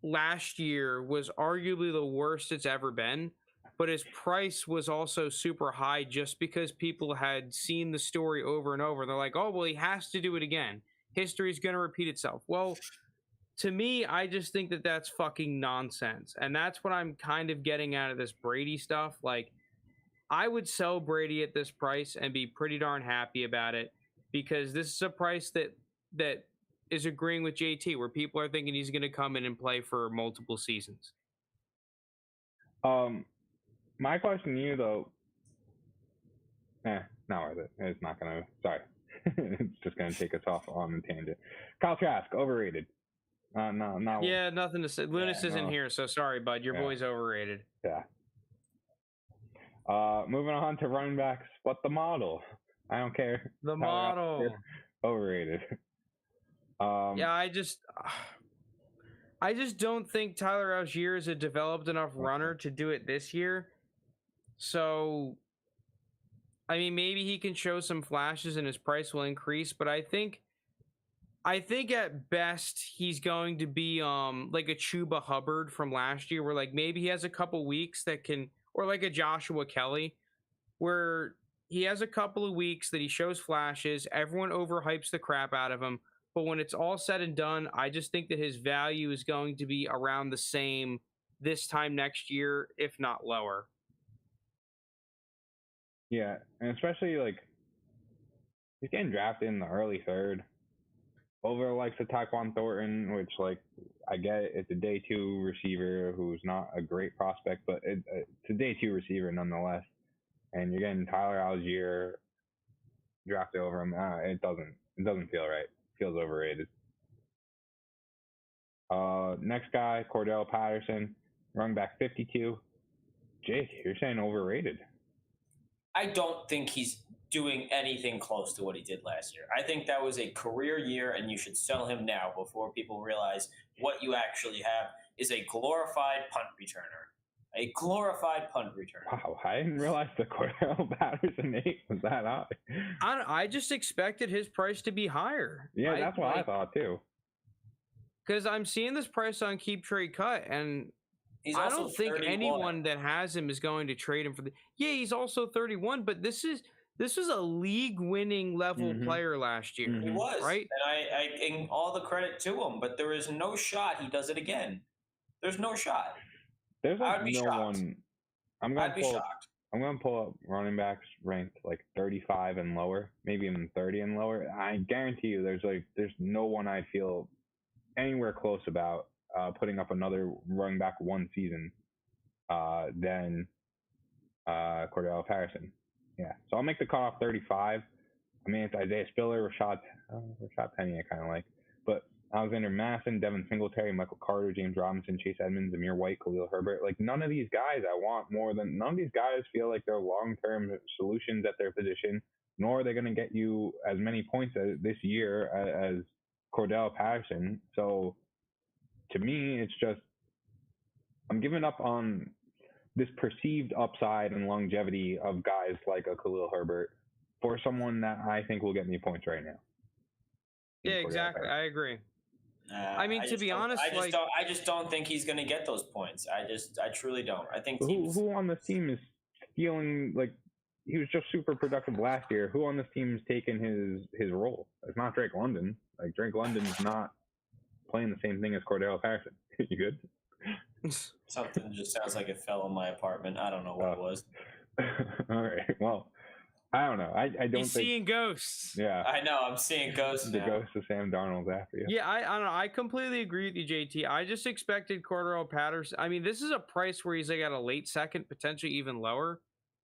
last year was arguably the worst it's ever been, but his price was also super high just because people had seen the story over and over. They're like, oh, well, he has to do it again. History's going to repeat itself. Well, to me, I just think that that's fucking nonsense. And that's what I'm kind of getting out of this Brady stuff. Like, I would sell Brady at this price and be pretty darn happy about it, because this is a price that is agreeing with JT, where people are thinking he's going to come in and play for multiple seasons. My question to you, though, not worth it. It's not going to, sorry. It's just going to take us off on the tangent. Kyle Trask, overrated. No. Yeah, nothing to say. Lounis isn't here, so sorry, bud. Your boy's overrated. Yeah. Moving on to running backs, but the model. I don't care. The model. Overrated. Yeah, I just don't think Tyler Algier is a developed enough runner to do it this year. So, I mean, maybe he can show some flashes and his price will increase, but I think at best he's going to be like a Chuba Hubbard from last year, where like maybe he has a couple weeks that can, or like a Joshua Kelly, where he has a couple of weeks that he shows flashes, everyone overhypes the crap out of him, but when it's all said and done, I just think that his value is going to be around the same this time next year, if not lower. Yeah, and especially like he's getting drafted in the early 3rd over like the Tyquan Thornton, which like I get it, it's a day 2 receiver who's not a great prospect, but it's a day 2 receiver nonetheless. And you're getting Tyler Algier drafted over him. It doesn't feel right. It feels overrated. Next guy, Cordell Patterson, running back 52. Jake, you're saying overrated. I don't think he's doing anything close to what he did last year. I think that was a career year, and you should sell him now before people realize what you actually have is a glorified punt returner. A glorified punt returner. Wow, I didn't realize the Cordell Patterson name was that high. I just expected his price to be higher. Yeah, that's what I thought too. Because I'm seeing this price on Keep Trade Cut, and I don't think 31. anyone that has him is going to trade him for the. Yeah, he's also 31, but this was a league-winning level player last year. He was, right? And I give all the credit to him, but there is no shot he does it again. There's no shot. There's like I'd be no shocked. one. I'd be shocked. I'm gonna pull up running backs ranked like 35 and lower, maybe even 30 and lower. I guarantee you, there's no one I feel anywhere close about putting up another running back one season than Cordell Patterson. Yeah, so I'll make the cutoff 35. I mean, it's Isaiah Spiller, Rashad Penny, I kind of like, but Alexander Masson, Devin Singletary, Michael Carter, James Robinson, Chase Edmonds, Amir White, Khalil Herbert. Like, none of these guys I want more than, none of these guys feel like they're long-term solutions at their position, nor are they going to get you as many points this year as Cordell Patterson. So, to me, it's just, I'm giving up on this perceived upside and longevity of guys like a Khalil Herbert for someone that I think will get me points right now. Yeah, exactly. I agree. I mean, to be honest, I just don't think he's going to get those points. I truly don't. I think who on this team is stealing? Like, he was just super productive last year. Who on this team is taking his role? It's not Drake London. Like, Drake London is not playing the same thing as Cordell Patterson. You good? Something just sounds like it fell in my apartment. I don't know what it was. All right. Well, I don't know. I don't He's seeing ghosts. Yeah. I know. I'm seeing ghosts The now. ghost of Sam Darnold's after you. Yeah, I don't know. I completely agree with you, JT. I just expected Cordell Patterson. I mean, this is a price where he's like at a late second, potentially even lower.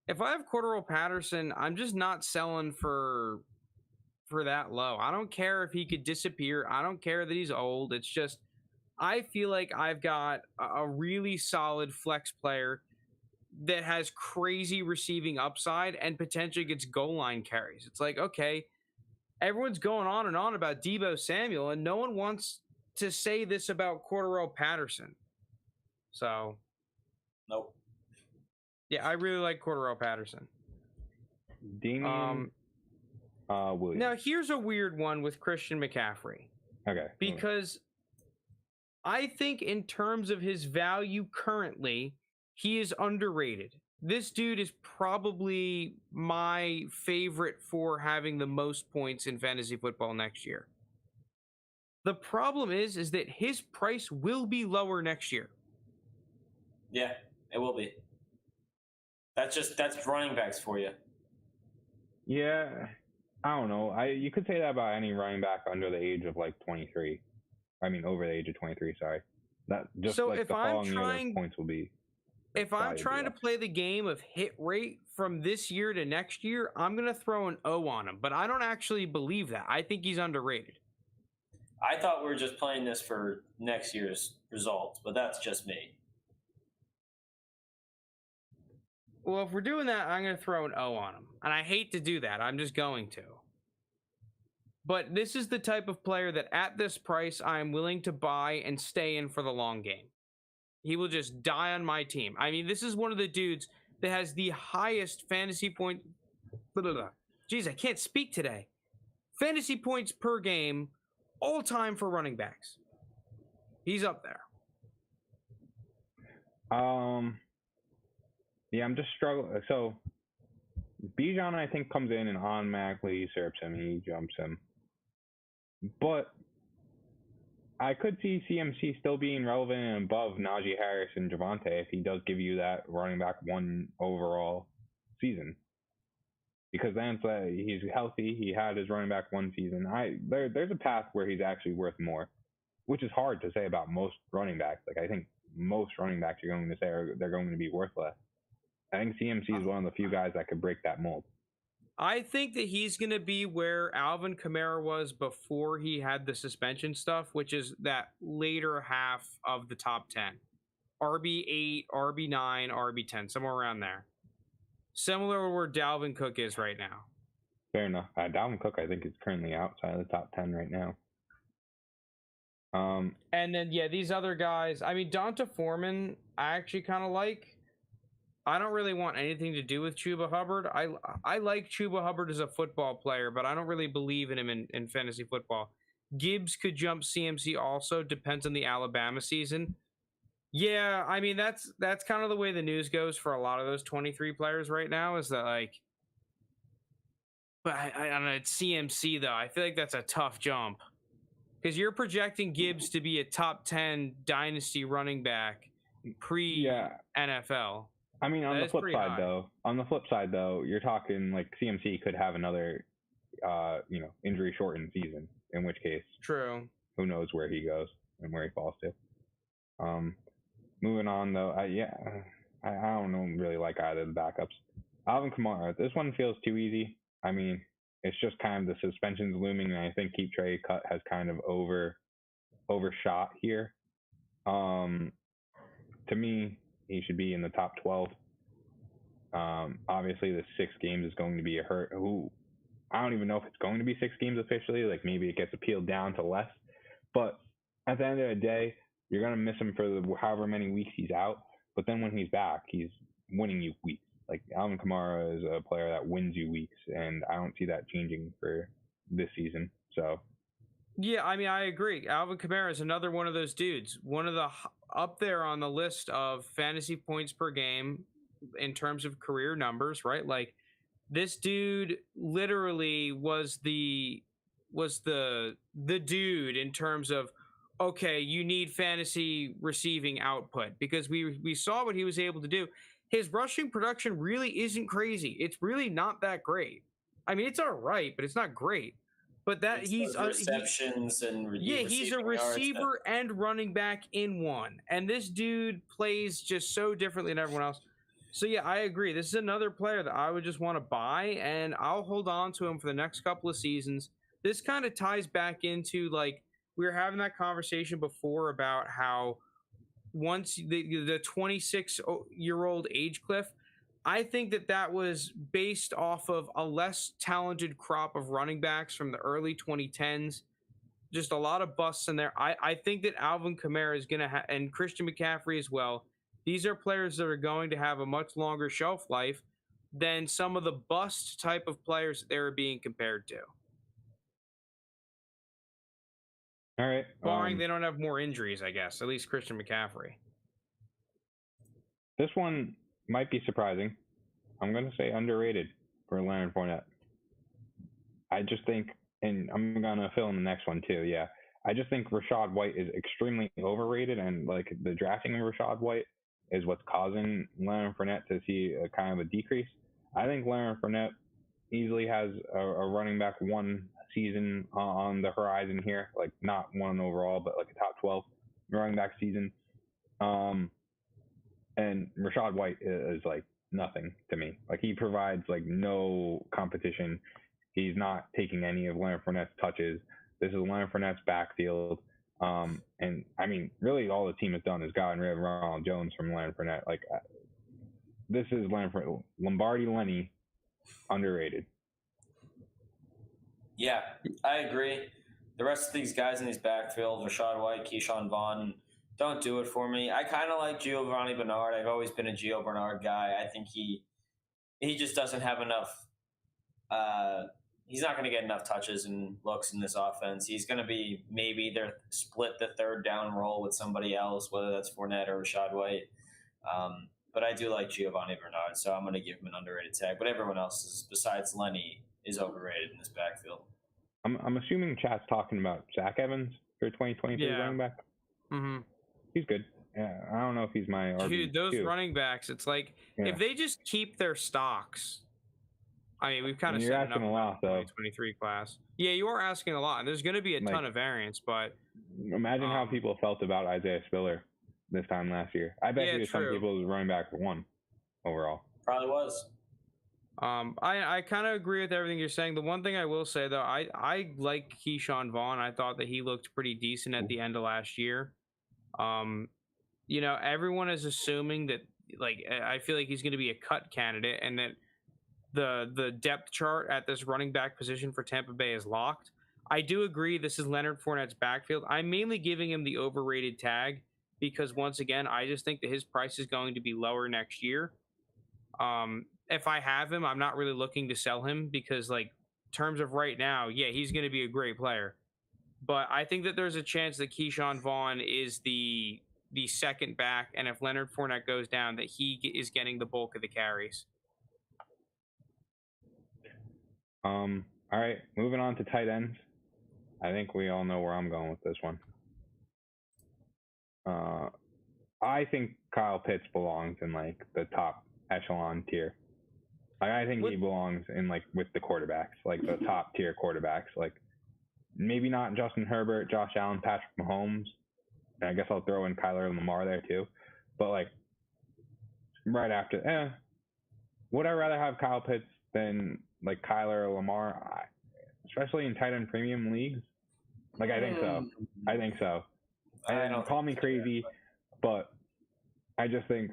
If I have Cordell Patterson, I'm just not selling for that low. I don't care if he could disappear. I don't care that he's old. It's just, I feel like I've got a really solid flex player that has crazy receiving upside and potentially gets goal line carries. It's like, okay, everyone's going on and on about Deebo Samuel, and no one wants to say this about Cordell Patterson. So, nope. Yeah, I really like Cordell Patterson. Damian Williams. Now, here's a weird one with Christian McCaffrey. Okay. Because I think in terms of his value currently, he is underrated. This dude is probably my favorite for having the most points in fantasy football next year. The problem is that his price will be lower next year. Yeah, it will be. That's running backs for you. Yeah, I don't know. You could say that about any running back under the age of like 23. I mean, over the age of 23. Sorry. That just so like if the I'm following trying, year, points will be. If I'm trying to play the game of hit rate from this year to next year, I'm going to throw an O on him. But I don't actually believe that. I think he's underrated. I thought we were just playing this for next year's results, but that's just me. Well, if we're doing that, I'm going to throw an O on him. And I hate to do that. I'm just going to. But this is the type of player that at this price, I am willing to buy and stay in for the long game. He will just die on my team. I mean, this is one of the dudes that has the highest fantasy point. Jeez, I can't speak today. Fantasy points per game, all time for running backs. He's up there. Yeah, I'm just struggling. So, Bijan, I think, comes in and automatically usurps him. He jumps him. But I could see CMC still being relevant and above Najee Harris and Javonte if he does give you that running back one overall season. Because then it's like he's healthy. He had his running back one season. There's a path where he's actually worth more, which is hard to say about most running backs. Like, I think most running backs are going to say they're going to be worth less. I think CMC is one of the few guys that could break that mold. I think that he's going to be where Alvin Kamara was before he had the suspension stuff, which is that later half of the top 10. RB8, RB9, RB10, somewhere around there. Similar to where Dalvin Cook is right now. Fair enough. Dalvin Cook, I think, is currently outside of the top 10 right now. And then, these other guys, I mean, Donta Foreman, I actually kind of like. I don't really want anything to do with Chuba Hubbard. I like Chuba Hubbard as a football player, but I don't really believe in him in fantasy football. Gibbs could jump CMC also, depends on the Alabama season. Yeah, I mean, that's kind of the way the news goes for a lot of those 23 players right now, is that, like, but I don't know, it's CMC, though. I feel like that's a tough jump. Because you're projecting Gibbs to be a top 10 dynasty running back pre-NFL. I mean, on the flip side, though, you're talking like CMC could have another, injury shortened season. In which case, true. Who knows where he goes and where he falls to. Moving on though, I don't really like either of the backups. Alvin Kamara, this one feels too easy. I mean, it's just kind of the suspensions looming, and I think Keep Trade Cut has kind of overshot here. To me, he should be in the top 12. Obviously, the 6 games is going to be a hurt. I don't even know if it's going to be 6 games officially. Like, maybe it gets appealed down to less. But at the end of the day, you're going to miss him for however many weeks he's out. But then when he's back, he's winning you weeks. Like, Alvin Kamara is a player that wins you weeks, and I don't see that changing for this season. So, yeah, I mean, I agree. Alvin Kamara is another one of those dudes. One of the up there on the list of fantasy points per game in terms of career numbers, right? Like, this dude literally was the dude in terms of, okay, you need fantasy receiving output, because we saw what he was able to do. His rushing production really isn't crazy. It's really not that great. I mean, it's all right, but it's not great. But that he's receptions he's a receiver and running back in one. And this dude plays just so differently than everyone else. So yeah, I agree. This is another player that I would just want to buy, and I'll hold on to him for the next couple of seasons. This kind of ties back into, like, we were having that conversation before about how once the 26-year-old age cliff, I think that was based off of a less talented crop of running backs from the early 2010s. Just a lot of busts in there. I think that Alvin Kamara is going to and Christian McCaffrey as well. These are players that are going to have a much longer shelf life than some of the bust type of players that they were being compared to. All right. Barring they don't have more injuries, I guess. At least Christian McCaffrey. This one might be surprising. I'm going to say underrated for Leonard Fournette. I just think, and I'm going to fill in the next one too, yeah. I just think Rachaad White is extremely overrated, and like the drafting of Rachaad White is what's causing Leonard Fournette to see a kind of a decrease. I think Leonard Fournette easily has a running back one season on the horizon here, like not one overall, but like a top 12 running back season. And Rachaad White is like nothing to me. Like, he provides like no competition. He's not taking any of Leonard Fournette's touches. This is Leonard Fournette's backfield. And I mean, really all the team has done is gotten rid of Ronald Jones from Leonard Fournette. Like, this is Leonard Fournette. Lombardi Lenny, underrated. Yeah, I agree. The rest of these guys in these backfield, Rachaad White, Keyshawn Vaughn, don't do it for me. I kind of like Giovanni Bernard. I've always been a Gio Bernard guy. I think he just doesn't have enough. He's not going to get enough touches and looks in this offense. He's going to be maybe they're split the third down role with somebody else, whether that's Fournette or Rachaad White. But I do like Giovanni Bernard, so I'm going to give him an underrated tag. But everyone else, besides Lenny, is overrated in this backfield. I'm assuming Chat's talking about Zach Evans for 2023 running back. Mm-hmm. He's good. Yeah, I don't know if he's my RB2. Dude, those running backs, it's like, if they just keep their stocks. I mean, we've kind of set asking a lot, though. 2023 class. Yeah, you are asking a lot, and there's going to be a ton of variance, but imagine how people felt about Isaiah Spiller this time last year. I bet you some people was running back 1 overall. Probably was. I kind of agree with everything you're saying. The one thing I will say though, I like Keyshawn Vaughn. I thought that he looked pretty decent at the end of last year. Everyone is assuming that, like, I feel like he's going to be a cut candidate, and that the depth chart at this running back position for Tampa Bay is locked. I do agree this is Leonard Fournette's backfield. I'm mainly giving him the overrated tag because, once again, I just think that his price is going to be lower next year. If I have him, I'm not really looking to sell him because, like, terms of right now, yeah, he's going to be a great player. But I think that there's a chance that Keyshawn Vaughn is the second back, and if Leonard Fournette goes down, that he is getting the bulk of the carries. All right, moving on to tight ends. I think we all know where I'm going with this one. I think Kyle Pitts belongs in, like, the top echelon tier. Like, I think he belongs in, like, with the quarterbacks, like the top tier quarterbacks. Like, maybe not Justin Herbert, Josh Allen, Patrick Mahomes. And I guess I'll throw in Kyler Lamar there too. But, like, right after, would I rather have Kyle Pitts than, like, Kyler or Lamar? Especially in tight end premium leagues? Like, I think so. I don't call me crazy, but I just think,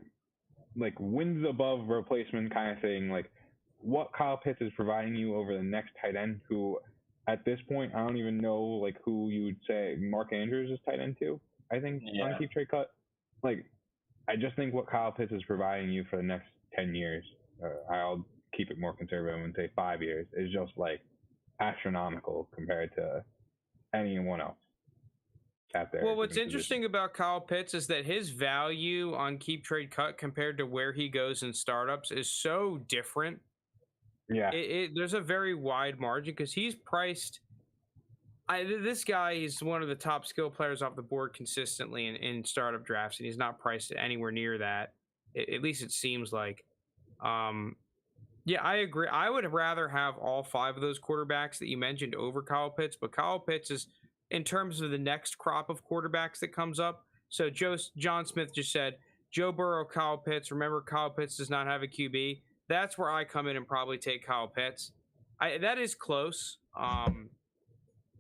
like, wins above replacement kind of thing. Like, what Kyle Pitts is providing you over the next tight end, who at this point, I don't even know, like, who you would say Mark Andrews is tight end to, I think, on Keep Trade Cut. Like, I just think what Kyle Pitts is providing you for the next 10 years, I'll keep it more conservative and say 5 years, is just, like, astronomical compared to anyone else out there. Well, what's interesting about Kyle Pitts is that his value on Keep Trade Cut compared to where he goes in startups is so different. Yeah, there's a very wide margin because he's priced. This guy is one of the top skill players off the board consistently in startup drafts, and he's not priced anywhere near that. At least it seems like. Yeah, I agree. I would rather have all 5 of those quarterbacks that you mentioned over Kyle Pitts, but Kyle Pitts is, in terms of the next crop of quarterbacks that comes up. So John Smith just said, Joe Burrow, Kyle Pitts. Remember, Kyle Pitts does not have a QB. That's where I come in and probably take Kyle Pitts. That is close,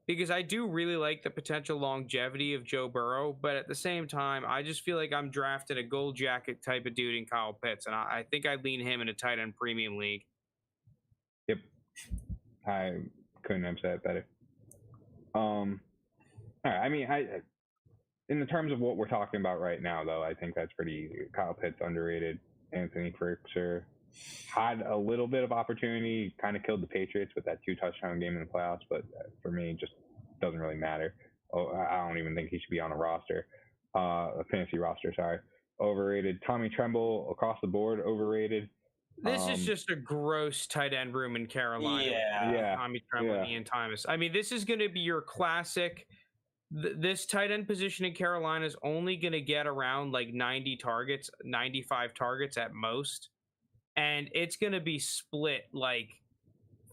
because I do really like the potential longevity of Joe Burrow, but at the same time, I just feel like I'm drafting a gold jacket type of dude in Kyle Pitts, and I think I'd lean him in a tight end premium league. Yep, I couldn't have said it better. All right, I mean, in the terms of what we're talking about right now, though, I think that's pretty easy. Kyle Pitts underrated. Anthony Firkser had a little bit of opportunity, kind of killed the Patriots with that 2-touchdown game in the playoffs, but for me, it just doesn't really matter. I don't even think he should be on a fantasy roster, sorry. Overrated. Tommy Tremble, across the board, overrated. This is just a gross tight end room in Carolina. Yeah. Tommy Tremble and Ian Thomas. I mean, this is going to be your classic. This tight end position in Carolina is only going to get around like 90 targets, 95 targets at most. And it's going to be split like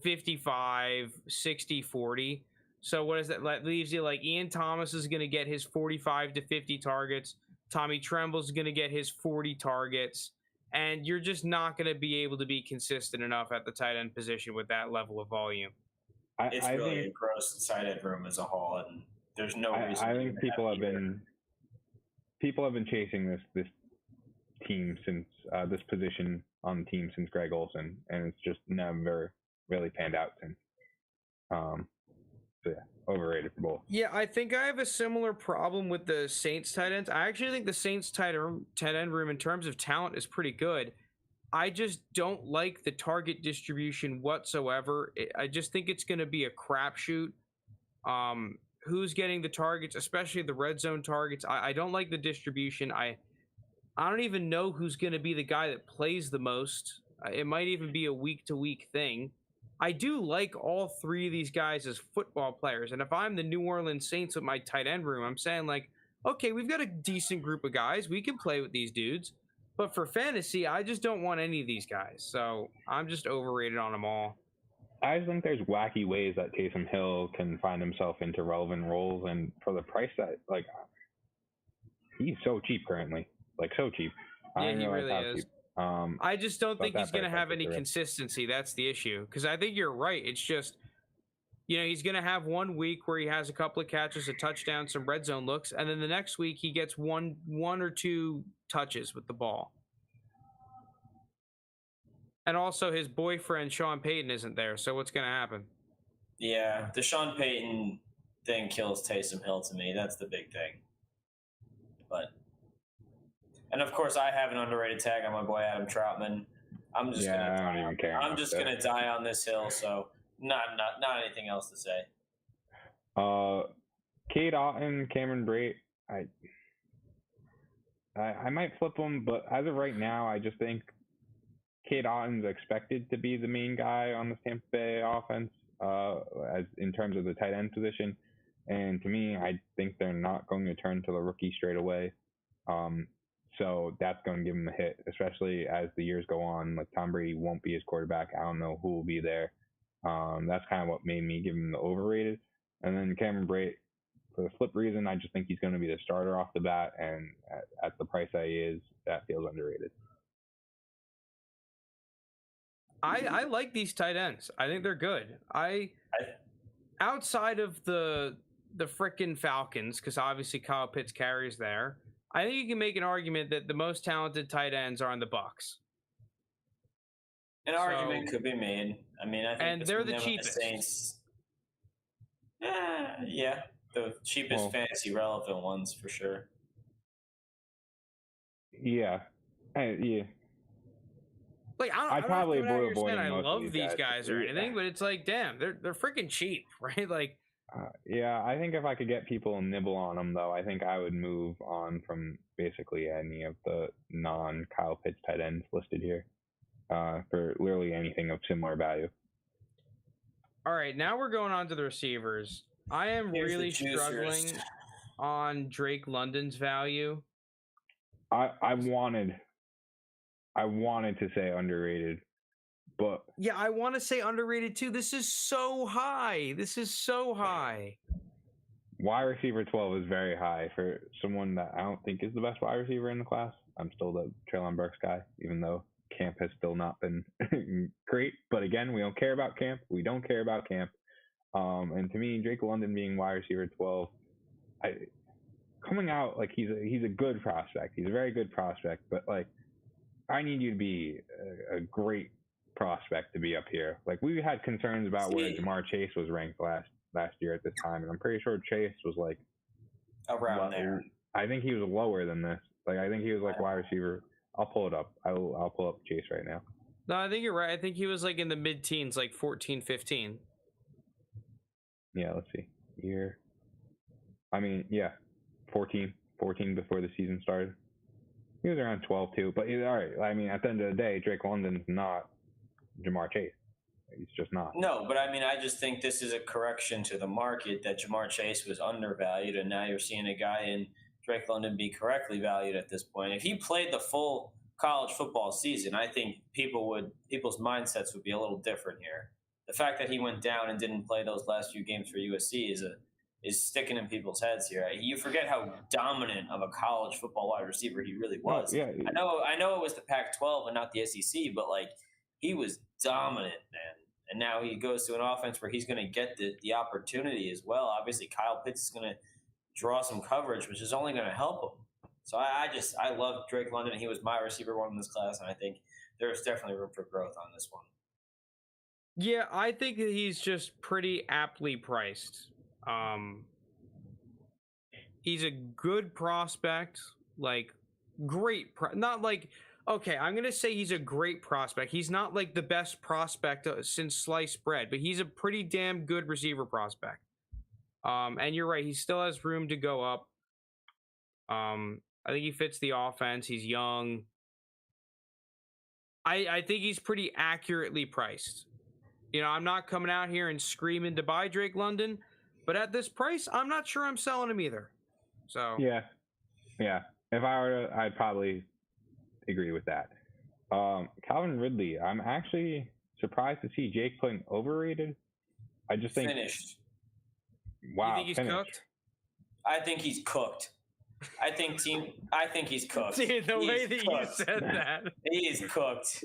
55, 60, 40. So what is that? That leaves you like Ian Thomas is going to get his 45 to 50 targets. Tommy Tremble is going to get his 40 targets. And you're just not going to be able to be consistent enough at the tight end position with that level of volume. It's really a gross tight end room as a whole, and there's no reason. I think people have been chasing this team since this position on the team since Greg Olsen, and it's just never really panned out since. So yeah, overrated for both. Yeah, I think I have a similar problem with the Saints tight ends. I actually think the Saints tight end room in terms of talent is pretty good. I just don't like the target distribution whatsoever. I just think it's going to be a crapshoot. Who's getting the targets, especially the red zone targets? I don't like the distribution. I don't even know who's going to be the guy that plays the most. It might even be a week-to-week thing. I do like all 3 of these guys as football players. And if I'm the New Orleans Saints with my tight end room, I'm saying, like, okay, we've got a decent group of guys. We can play with these dudes. But for fantasy, I just don't want any of these guys. So I'm just overrated on them all. I think there's wacky ways that Taysom Hill can find himself into relevant roles. And for the price that, like, he's so cheap currently. Like, so cheap. Yeah, he really is. I just don't think he's going to have any consistency. That's the issue. Because I think you're right. It's just, he's going to have 1 week where he has a couple of catches, a touchdown, some red zone looks, and then the next week he gets one or two touches with the ball. And also his boyfriend, Sean Payton, isn't there. So what's going to happen? Yeah, the Sean Payton thing kills Taysom Hill to me. That's the big thing. And of course, I have an underrated tag on my boy Adam Troutman. I'm just gonna die on this hill. So not anything else to say. Cade Otton, Cameron Brate. I might flip them, but as of right now, I just think Cade Otton's expected to be the main guy on the Tampa Bay offense, as in terms of the tight end position. And to me, I think they're not going to turn to the rookie straight away. So that's going to give him a hit, especially as the years go on. Like Tom Brady won't be his quarterback. I don't know who will be there. That's kind of what made me give him the overrated. And then Cameron Brate, for the flip reason, I just think he's going to be the starter off the bat. And at the price that he is, that feels underrated. I like these tight ends. I think they're good. Outside of the frickin' Falcons, because obviously Kyle Pitts carries there, I think you can make an argument that the most talented tight ends are on the Bucs. An argument could be made. I mean, I think, and they're the cheapest. The Saints, yeah, the cheapest fantasy relevant ones for sure. Yeah, yeah. Like I probably understand. I love these guys or anything, but it's like, damn, they're freaking cheap, right? Like. Yeah, I think if I could get people to nibble on them, though, I think I would move on from basically any of the non-Kyle Pitts tight ends listed here for literally anything of similar value. All right, now we're going on to the receivers. I am really struggling on Drake London's value. I wanted to say underrated. But yeah, I want to say underrated too. This is so high. Wide receiver 12 is very high for someone that I don't think is the best wide receiver in the class. I'm still the Treylon Burks guy, even though camp has still not been great. But again, we don't care about camp. And to me, Drake London being wide receiver 12, coming out like he's a good prospect. He's a very good prospect. But like, I need you to be a great prospect to be up here. Like we had concerns about where Jamar Chase was ranked last year at this time, and I'm pretty sure Chase was like around there. I think he was lower than this. Like I think he was like wide receiver. I'll pull it up. I'll pull up Chase right now. No, I think you're right. I think he was like in the mid-teens, like 14, 15. Yeah, let's see. Year. I mean, yeah, 14 before the season started. He was around 12 too. But all right. I mean, at the end of the day, Drake London's not Jamar Chase. He's just not. No, but I mean, I just think this is a correction to the market that Jamar Chase was undervalued, and now you're seeing a guy in Drake London be correctly valued at this point. If he played the full college football season, I think people's mindsets would be a little different here. The fact that he went down and didn't play those last few games for USC is sticking in people's heads here. You forget how dominant of a college football wide receiver he really was. Yeah. I know it was the Pac-12 and not the SEC, but like he was dominant, man. And now he goes to an offense where he's going to get the opportunity as well. Obviously, Kyle Pitts is going to draw some coverage, which is only going to help him. So I love Drake London. He was my receiver one in this class, and I think there's definitely room for growth on this one. Yeah, I think that he's just pretty aptly priced. He's a good prospect, like not like. Okay, I'm going to say he's a great prospect. He's not like the best prospect since sliced bread, but he's a pretty damn good receiver prospect. And you're right, he still has room to go up. I think he fits the offense. He's young. I think he's pretty accurately priced. I'm not coming out here and screaming to buy Drake London, but at this price, I'm not sure I'm selling him either. So yeah. If I were to, I'd probably agree with that. Calvin Ridley, I'm actually surprised to see Jake putting overrated. I just think finished. Wow, you think he's cooked? I think he's cooked. I think he's cooked. See, the way that you said that. He is cooked.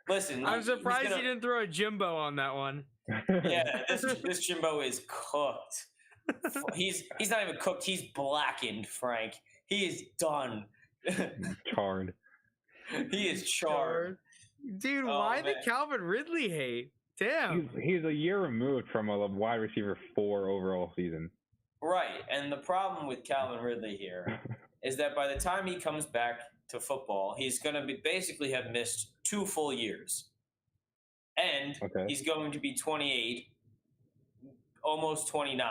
Listen, I'm surprised he didn't throw a Jimbo on that one. Yeah, this Jimbo is cooked. He's not even cooked. He's blackened, Frank. He is done. Charred. He is charred. Dude, why the Calvin Ridley hate? Damn. He's a year removed from a wide receiver 4 overall season. Right, and the problem with Calvin Ridley here is that by the time he comes back to football, he's going to basically have missed 2 full years. And he's going to be 28, almost 29.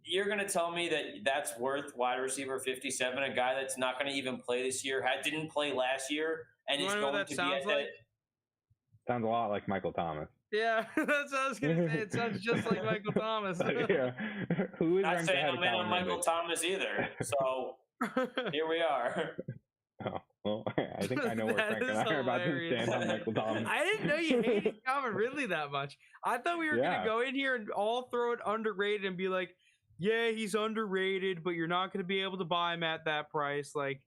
You're going to tell me that that's worth wide receiver 57, a guy that's not going to even play this year, didn't play last year, and is going to be at that. Sounds a lot like Michael Thomas. Yeah, that's what I was going to say. It sounds just like Michael Thomas. Yeah. Who is not saying I'm in on Michael Thomas either. So here we are. Oh, well, I think I know where Frank and I are about to stand on Michael Thomas. I didn't know you hated Calvin Ridley that much. I thought we were going to go in here and all throw it underrated and be like, yeah, he's underrated, but you're not going to be able to buy him at that price. Like,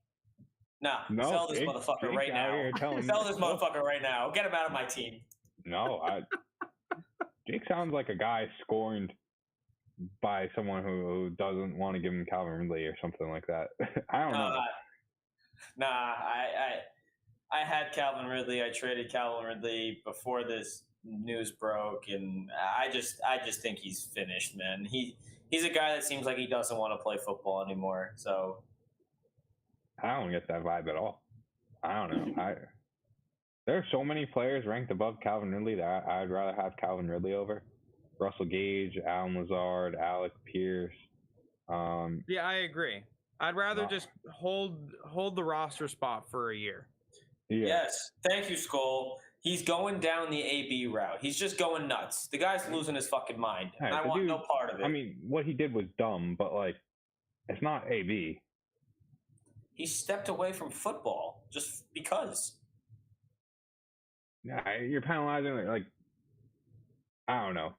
no, sell this motherfucker right now. Sell this motherfucker right now. Get him out of my team. No, Jake sounds like a guy scorned by someone who doesn't want to give him Calvin Ridley or something like that. I don't know. I had Calvin Ridley. I traded Calvin Ridley before this news broke, and I just think he's finished, man. He's a guy that seems like he doesn't want to play football anymore. So I don't get that vibe at all. I don't know. There are so many players ranked above Calvin Ridley that I'd rather have Calvin Ridley over. Russell Gage, Alan Lazard, Alec Pierce. Yeah, I agree. I'd rather just hold the roster spot for a year. Yeah. Yes. Thank you, Skull. He's going down the AB route. He's just going nuts. The guy's losing his fucking mind. Right, I want no part of it. I mean, what he did was dumb, but, like, it's not AB. He stepped away from football just because. Yeah, you're penalizing, like, I don't know.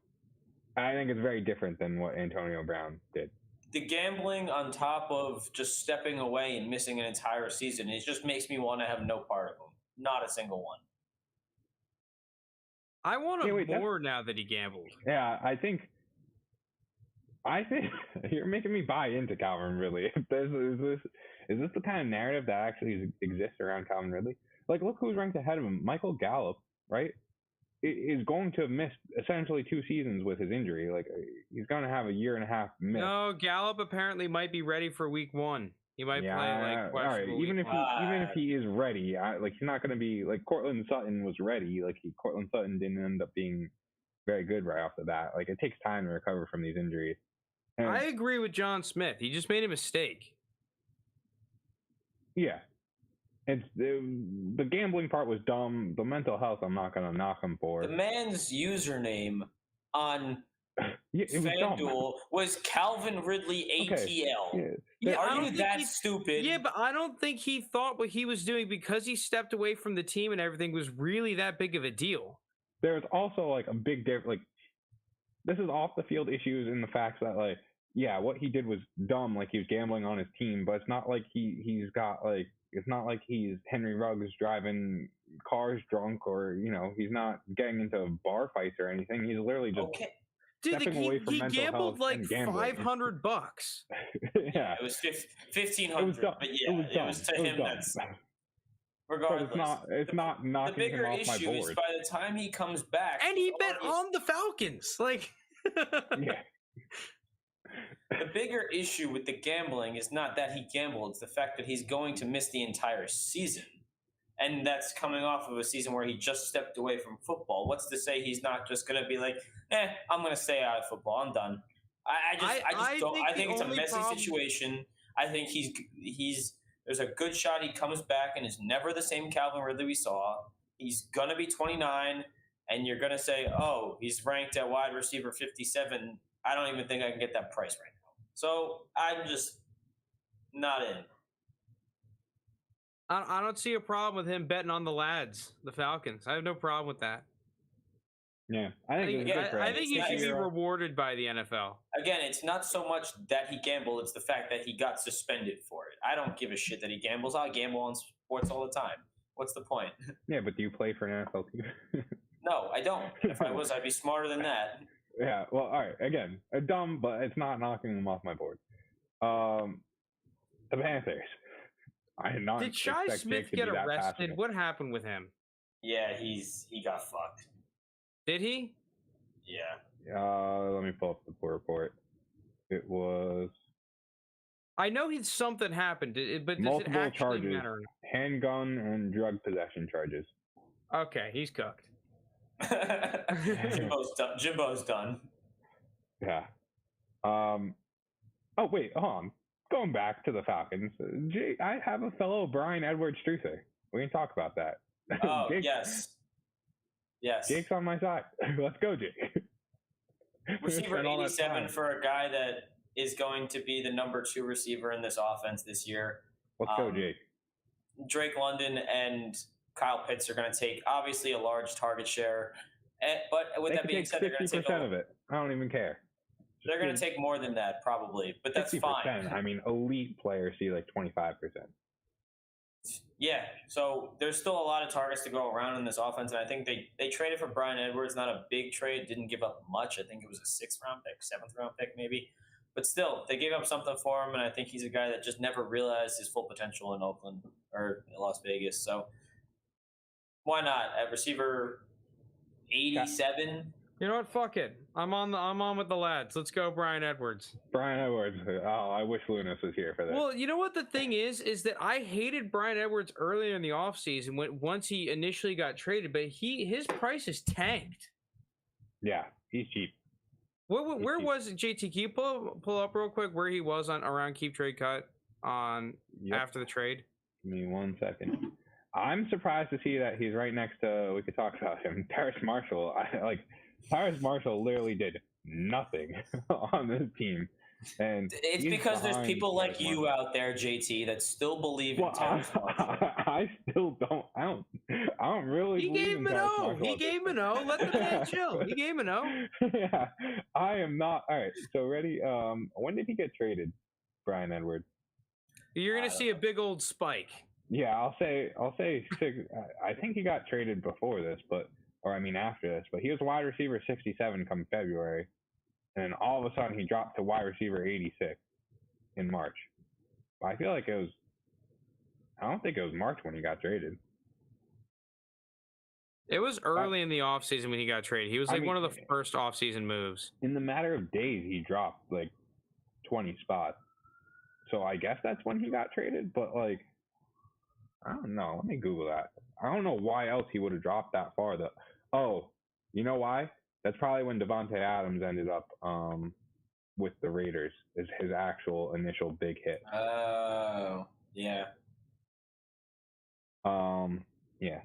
I think it's very different than what Antonio Brown did. The gambling on top of just stepping away and missing an entire season, it just makes me want to have no part of him. Not a single one. I want him more now that he gambled. Yeah, I think you're making me buy into Calvin Ridley. Is this the kind of narrative that actually exists around Calvin Ridley? Like, look who's ranked ahead of him. Michael Gallup, right, is going to have missed essentially 2 seasons with his injury. Like, he's going to have a year and a half miss. No, Gallup apparently might be ready for week 1. He might play like all right. Even if he is ready, he's not going to be like Cortland Sutton was ready. Like Cortland Sutton didn't end up being very good right off the bat. Like, it takes time to recover from these injuries. And I agree with John Smith. He just made a mistake. Yeah. It's the gambling part was dumb. The mental health, I'm not going to knock him for. The man's username on FanDuel was Calvin Ridley ATL. Okay. Yeah, are you that stupid? Yeah, but I don't think he thought what he was doing because he stepped away from the team and everything was really that big of a deal. There's also like a big difference. Like, this is off the field issues in the fact that, like, yeah, what he did was dumb. Like, he was gambling on his team, but it's not like he's got like. It's not like he's Henry Ruggs driving cars drunk, or, you know, he's not getting into bar fights or anything. He's literally just stepping away from mental gambled health like and gambling. $500. Yeah, it was $1,500. But yeah, it was to him. That's regardless. But it's not knocking him off my board. The bigger issue is by the time he comes back, and he bet on the Falcons. Like, yeah. The bigger issue with the gambling is not that he gambled, it's the fact that he's going to miss the entire season. And that's coming off of a season where he just stepped away from football. What's to say he's not just going to be like, I'm going to stay out of football. I'm done. I think it's a messy situation. I think there's a good shot he comes back and is never the same Calvin Ridley we saw. He's going to be 29, and you're going to say, oh, he's ranked at wide receiver 57. I don't even think I can get that price right now. So I'm just not in. I don't see a problem with him betting on the lads, the Falcons. I have no problem with that. Yeah, I think he should be rewarded by the NFL. Again, it's not so much that he gambled; it's the fact that he got suspended for it. I don't give a shit that he gambles. I gamble on sports all the time. What's the point? Yeah, but do you play for an NFL team? No, I don't. If I was, I'd be smarter than that. Yeah, well, all right. Again, dumb, but it's not knocking them off my board. The Panthers. I did not. Did Shi Smith get arrested? What happened with him? Yeah, he got fucked. Did he? Yeah. Let me pull up the report. It was. I know something happened, but does multiple it actually charges, matter? Handgun and drug possession charges. Okay, he's cooked. Jimbo's done. Yeah. Oh wait, hold on. Going back to the Falcons, I have a fellow Bryan Edwards truther. We can talk about that. Oh, yes. Jake's on my side. Let's go, Jake. Receiver 87 for a guy that is going to be the number 2 receiver in this offense this year. Let's go, Jake. Drake London and Kyle Pitts are going to take, obviously, a large target share. But with that being said, they're going to take 50% of it. I don't even care. They're going to take more than that, probably, but that's fine. I mean, elite players see like 25%. Yeah, so there's still a lot of targets to go around in this offense, and I think they traded for Bryan Edwards. Not a big trade, didn't give up much. I think it was a 6th-round pick, 7th-round pick maybe. But still, they gave up something for him, and I think he's a guy that just never realized his full potential in Oakland or Las Vegas. So why not? At receiver 87. You know what? Fuck it. I'm on with the lads. Let's go, Bryan Edwards. Bryan Edwards. Oh, I wish Lounis was here for that. Well, you know what the thing is that I hated Bryan Edwards earlier in the offseason once he initially got traded, but his price is tanked. Yeah, he's cheap. Where was it, JT? Can you pull up real quick where he was on around keep trade cut after the trade? Give me 1 second. I'm surprised to see that he's right next to. We could talk about him, Terrace Marshall. Terrace Marshall literally did nothing on this team, and it's because there's people like you out there, JT, that still believe in Terrace Marshall. I still don't. I don't really. He gave him an O. He gave him an O. Let the man chill. He gave him an O. Yeah, I am not. All right, so ready. When did he get traded, Bryan Edwards? You're gonna see a big old spike. Yeah, I'll say 6. I think he got traded before this, after this. But he was wide receiver 67 come February, and then all of a sudden he dropped to wide receiver 86 in March. I feel like it was. I don't think it was March when he got traded. It was early in the offseason when he got traded. He was one of the first offseason moves. In the matter of days, he dropped like 20 spots. So I guess that's when he got traded. But I don't know. Let me Google that. I don't know why else he would have dropped that far. Oh, you know why? That's probably when Devontae Adams ended up with the Raiders. Is his actual initial big hit. Oh, yeah. Yeah.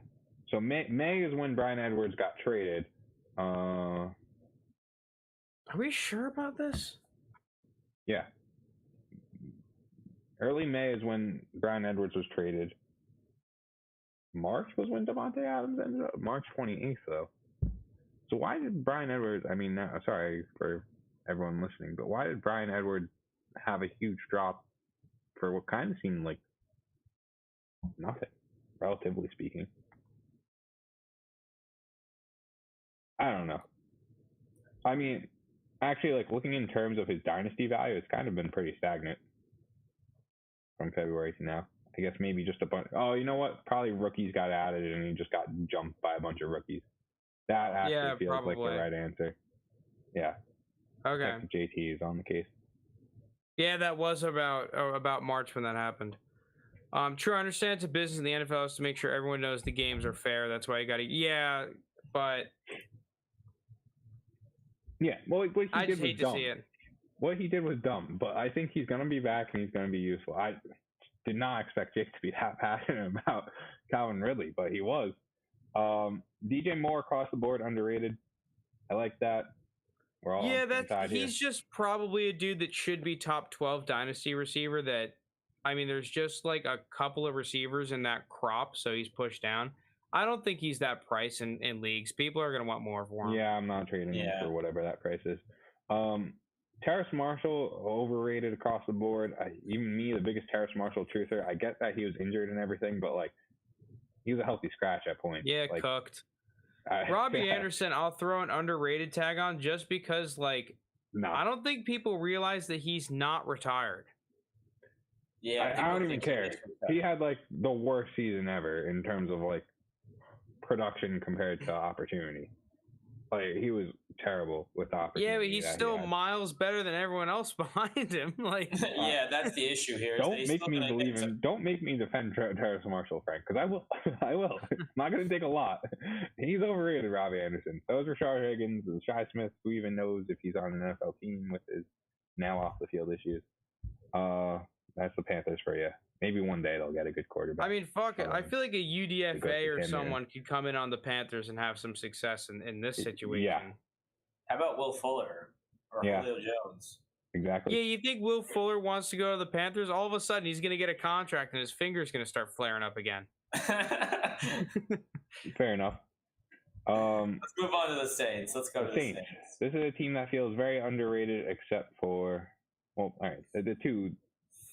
So May is when Bryan Edwards got traded. Are we sure about this? Yeah. Early May is when Bryan Edwards was traded. March was when Devontae Adams ended up. March 28th, though. So why did Bryan Edwards? Sorry for everyone listening, but why did Bryan Edwards have a huge drop for what kind of seemed like nothing, relatively speaking? I don't know. Actually, looking in terms of his dynasty value, it's kind of been pretty stagnant from February to now. I guess maybe just a bunch. Oh, you know what? Probably rookies got added, and he just got jumped by a bunch of rookies. That actually feels like the right answer. Yeah. Okay. JT is on the case. Yeah, that was about March when that happened. True, I understand it's a business in the NFL is to make sure everyone knows the games are fair. That's why you got to. Yeah, but. Yeah, well, what he did was dumb. See it. What he did was dumb, but I think he's going to be back and he's going to be useful. I did not expect Jake to be that passionate about Calvin Ridley, but he was. DJ Moore across the board, underrated. I like that. We're all he's just probably a dude that should be top 12 dynasty receiver. There's just a couple of receivers in that crop, so he's pushed down. I don't think he's that price in leagues. People are going to want more for him. Yeah, I'm not trading him for whatever that price is. Terrace Marshall, overrated across the board. Even me, the biggest Terrace Marshall truther, I get that he was injured and everything, but like, he was a healthy scratch at points. Yeah, like, cooked. Robbie Anderson, I'll throw an underrated tag on just because, like, I don't think people realize that he's not retired. Yeah, I don't even care. He had like the worst season ever in terms of like production compared to opportunity. Like, he was terrible with the opportunity. Yeah, but he's still miles better than everyone else behind him. Like, yeah, that's the issue here. Don't make me believe in. Don't make me defend Terrace Marshall, Frank, because I will. I will. It's not going to take a lot. He's overrated, Robbie Anderson. So is Rashard Higgins, Shi Smith, who even knows if he's on an NFL team with his now off the field issues. That's the Panthers for you. Maybe one day they'll get a good quarterback. I mean, fuck it. I feel like a UDFA or someone could come in on the Panthers and have some success in this situation. Yeah. How about Will Fuller or Julio Jones? Exactly. Yeah, you think Will Fuller wants to go to the Panthers? All of a sudden, he's going to get a contract and his finger's going to start flaring up again. Fair enough. Let's move on to the Saints. Let's go to the Saints. This is a team that feels very underrated, except for, well, all right,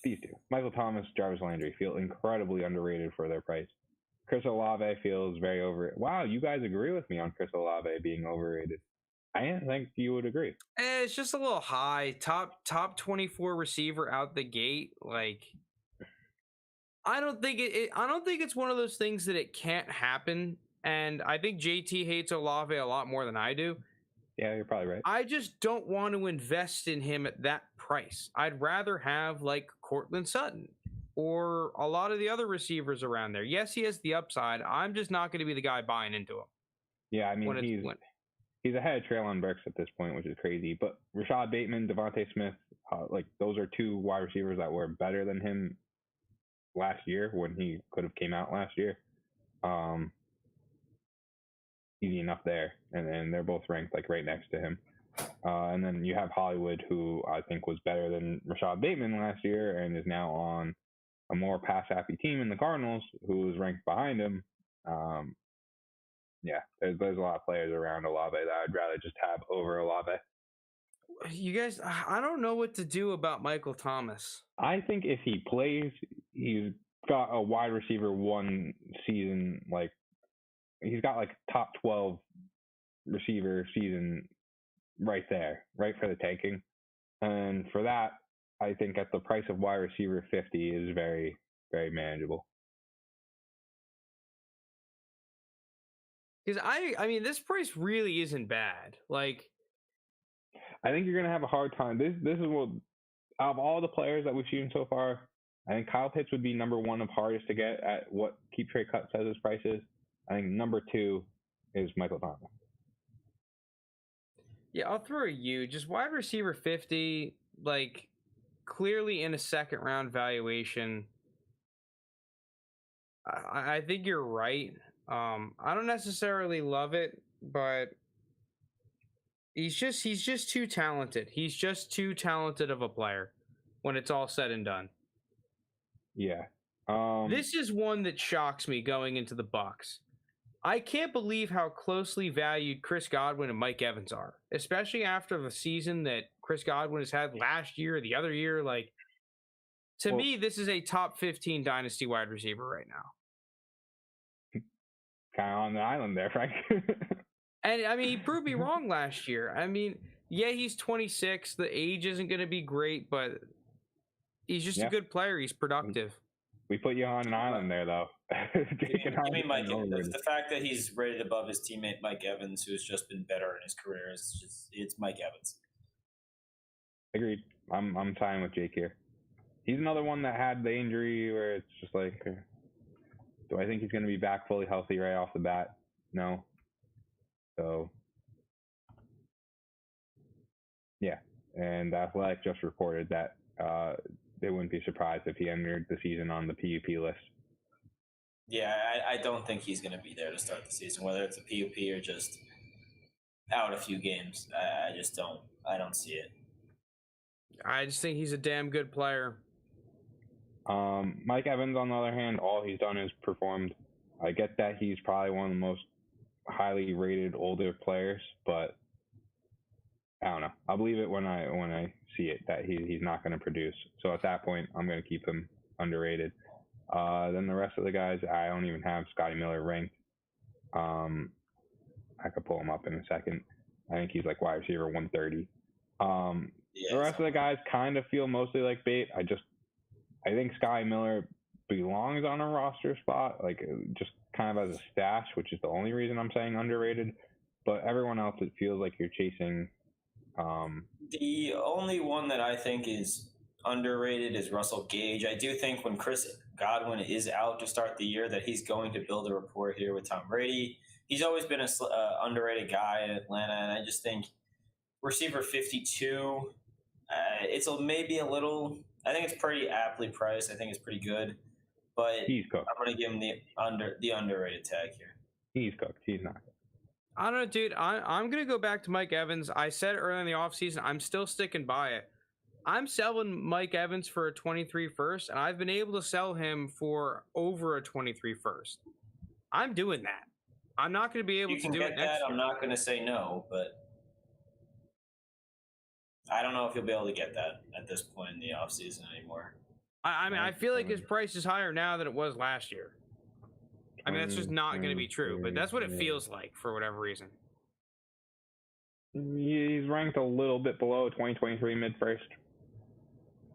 these two, Michael Thomas, Jarvis Landry, feel incredibly underrated for their price. Chris Olave feels very overrated. Wow, you guys agree with me on Chris Olave being overrated. I didn't think you would agree. It's just a little high. Top 24 receiver out the gate. Like, I don't think it's one of those things that it can't happen. And I think JT hates Olave a lot more than I do. Yeah, you're probably right. I just don't want to invest in him at that price. I'd rather have like Cortland Sutton or a lot of the other receivers around there. Yes, he has the upside. I'm just not going to be the guy buying into him. Yeah, I mean, he's ahead of Treylon Burks at this point, which is crazy. But Rashad Bateman, Devontae Smith, like those are two wide receivers that were better than him last year when he could have came out last year. Easy enough there, and they're both ranked like right next to him. And then you have Hollywood, who I think was better than Rashad Bateman last year and is now on a more pass-happy team in the Cardinals, who is ranked behind him. Yeah, there's a lot of players around Olave that I'd rather just have over Olave. You guys, I don't know what to do about Michael Thomas. I think if he plays, he's got a wide receiver one season, like, he's got like top 12 receiver season right there, right for the taking. And for that, I think at the price of wide receiver 50 is very, very manageable. Because I mean, this price really isn't bad. Like, I think you're going to have a hard time. This is what, out of all the players that we've seen so far, I think Kyle Pitts would be number one of hardest to get at what Keep Trade Cut says his price is. I think number two is Michael Thomas. Yeah, I'll throw you. Just wide receiver 50, like, clearly in a second round valuation. I think you're right. I don't necessarily love it, but he's just too talented. He's just too talented of a player when it's all said and done. Yeah. This is one that shocks me going into the Bucs. I can't believe how closely valued Chris Godwin and Mike Evans are, especially after the season that Chris Godwin has had last year, the other year. Like, to me, this is a top 15 dynasty wide receiver right now. Kind of on the island there, Frank. And I mean, he proved me wrong last year. I mean, yeah, he's 26. The age isn't going to be great, but he's just a good player. He's productive. We put you on an island there, though. I mean, Mike, the fact that he's rated above his teammate Mike Evans, who's just been better in his career, it's Mike Evans. Agreed. I'm siding with Jake here. He's another one that had the injury where it's just like, do I think he's going to be back fully healthy right off the bat? No. So, yeah. And Athletic just reported that they wouldn't be surprised if he entered the season on the PUP list. Yeah, I don't think he's going to be there to start the season, whether it's a PUP or just out a few games. I don't see it. I just think he's a damn good player. Mike Evans, on the other hand, all he's done is performed. I get that he's probably one of the most highly rated older players, but I don't know. I'll believe it when I see it that he's not going to produce. So at that point, I'm going to keep him underrated. Then the rest of the guys, I don't even have Scotty Miller ranked. I could pull him up in a second. I think he's like wide receiver 130. The rest of the guys kind of feel mostly like bait. I think Scotty Miller belongs on a roster spot, like just kind of as a stash, which is the only reason I'm saying underrated. But everyone else, it feels like you're chasing. The only one that I think is underrated is Russell Gage. I do think when Chris Godwin is out to start the year that he's going to build a rapport here with Tom Brady. He's always been a underrated guy in Atlanta, and I just think receiver 52, it's maybe a little. I think it's pretty aptly priced. I think it's pretty good, but he's cooked. I'm going to give him the underrated tag here. He's cooked. He's not. I don't know, dude. I'm going to go back to Mike Evans. I said earlier in the offseason, I'm still sticking by it. I'm selling Mike Evans for a 23 first, and I've been able to sell him for over a 23 first. I'm doing that. I'm not going to be able to do it next year. I'm not going to say no, but I don't know if you'll be able to get that at this point in the offseason anymore. I mean, I feel like his price is higher now than it was last year. I mean, that's just not going to be true, but that's what it feels like for whatever reason. He's ranked a little bit below 2023 mid first,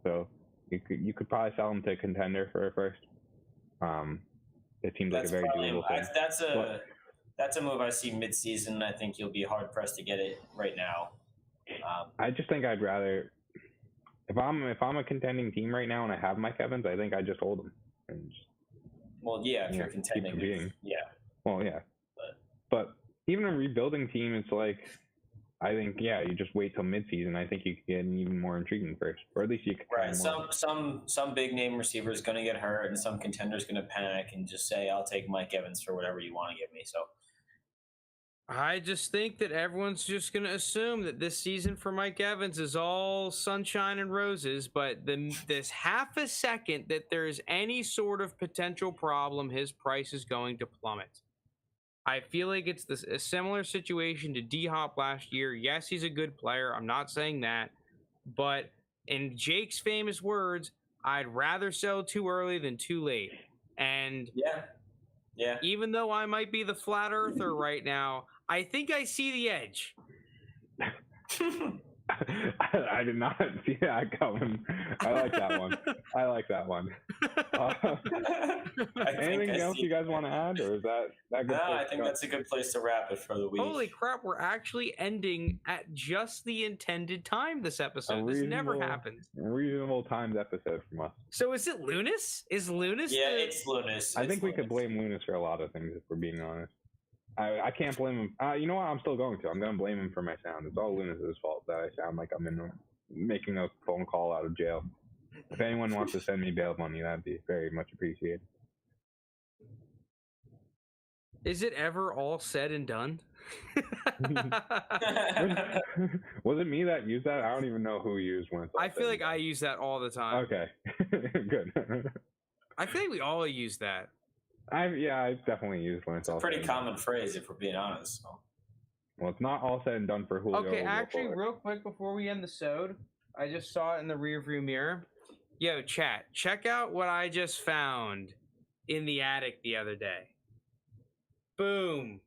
so you could probably sell him to a contender for a first. It seems like a very doable thing. That's a move I see mid-season. I think you'll be hard pressed to get it right now. I just think I'd rather, if I'm a contending team right now and I have Mike Evans, I think I just hold him and just. Well, yeah, if you're contending, yeah. Well, yeah, but even a rebuilding team, it's like, I think, you just wait till midseason. I think you could get an even more intriguing first, or at least you could. Right. Some big name receiver is going to get hurt, and some contender is going to panic and just say, "I'll take Mike Evans for whatever you want to give me." So. I just think that everyone's just going to assume that this season for Mike Evans is all sunshine and roses, but this half a second that there's any sort of potential problem, his price is going to plummet. I feel like it's a similar situation to D-Hop last year. Yes, he's a good player. I'm not saying that. But in Jake's famous words, I'd rather sell too early than too late. And yeah. Even though I might be the flat earther right now, I think I see the edge. I did not see that coming. I like that one. Anything else you guys want to add, or is that good? No, I think that's a good place to wrap it for the week. Holy crap, we're actually ending at just the intended time this episode. This never happens. Reasonable timed episode from us. So is it Lounis? Is Lounis? Yeah, it's Lounis. I think we could blame Lounis for a lot of things if we're being honest. I can't blame him. You know what? I'm still going to. I'm going to blame him for my sound. It's all Lounis' fault that I sound like I'm making a phone call out of jail. If anyone wants to send me bail money, that'd be very much appreciated. Is it ever all said and done? Was it me that used that? I don't even know who used one. I feel like I use that all the time. Okay, good. I feel like we all use that. I've definitely used one. It's a pretty common phrase, if we're being honest. So. Well, it's not all said and done for Julio. Okay, actually, real quick before we end the sode, I just saw it in the rearview mirror. Yo, chat, check out what I just found in the attic the other day. Boom.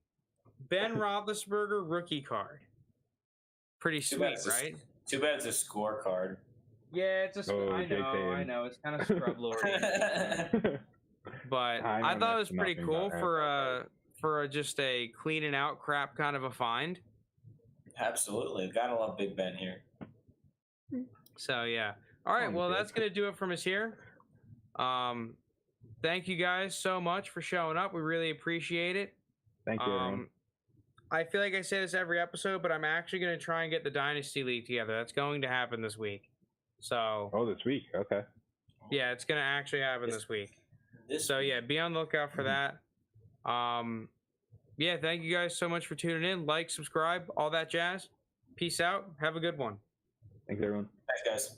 Ben Roethlisberger rookie card. Pretty sweet, right? Too bad it's a scorecard. Yeah, it's a I know. It's kind of scrub lordy. But I thought it was pretty cool for just a clean and out crap kind of a find. Absolutely. Gotta love Big Ben here. So, yeah. All right, well, that's going to do it from us here. Thank you guys so much for showing up. We really appreciate it. Thank you, everyone. I feel like I say this every episode, but I'm actually going to try and get the Dynasty League together. That's going to happen this week. So. Oh, this week. Okay. Yeah, it's going to actually happen this week. So, yeah, be on the lookout for that. Yeah, thank you guys so much for tuning in. Like, subscribe, all that jazz. Peace out. Have a good one. Thanks, everyone. Thanks, guys.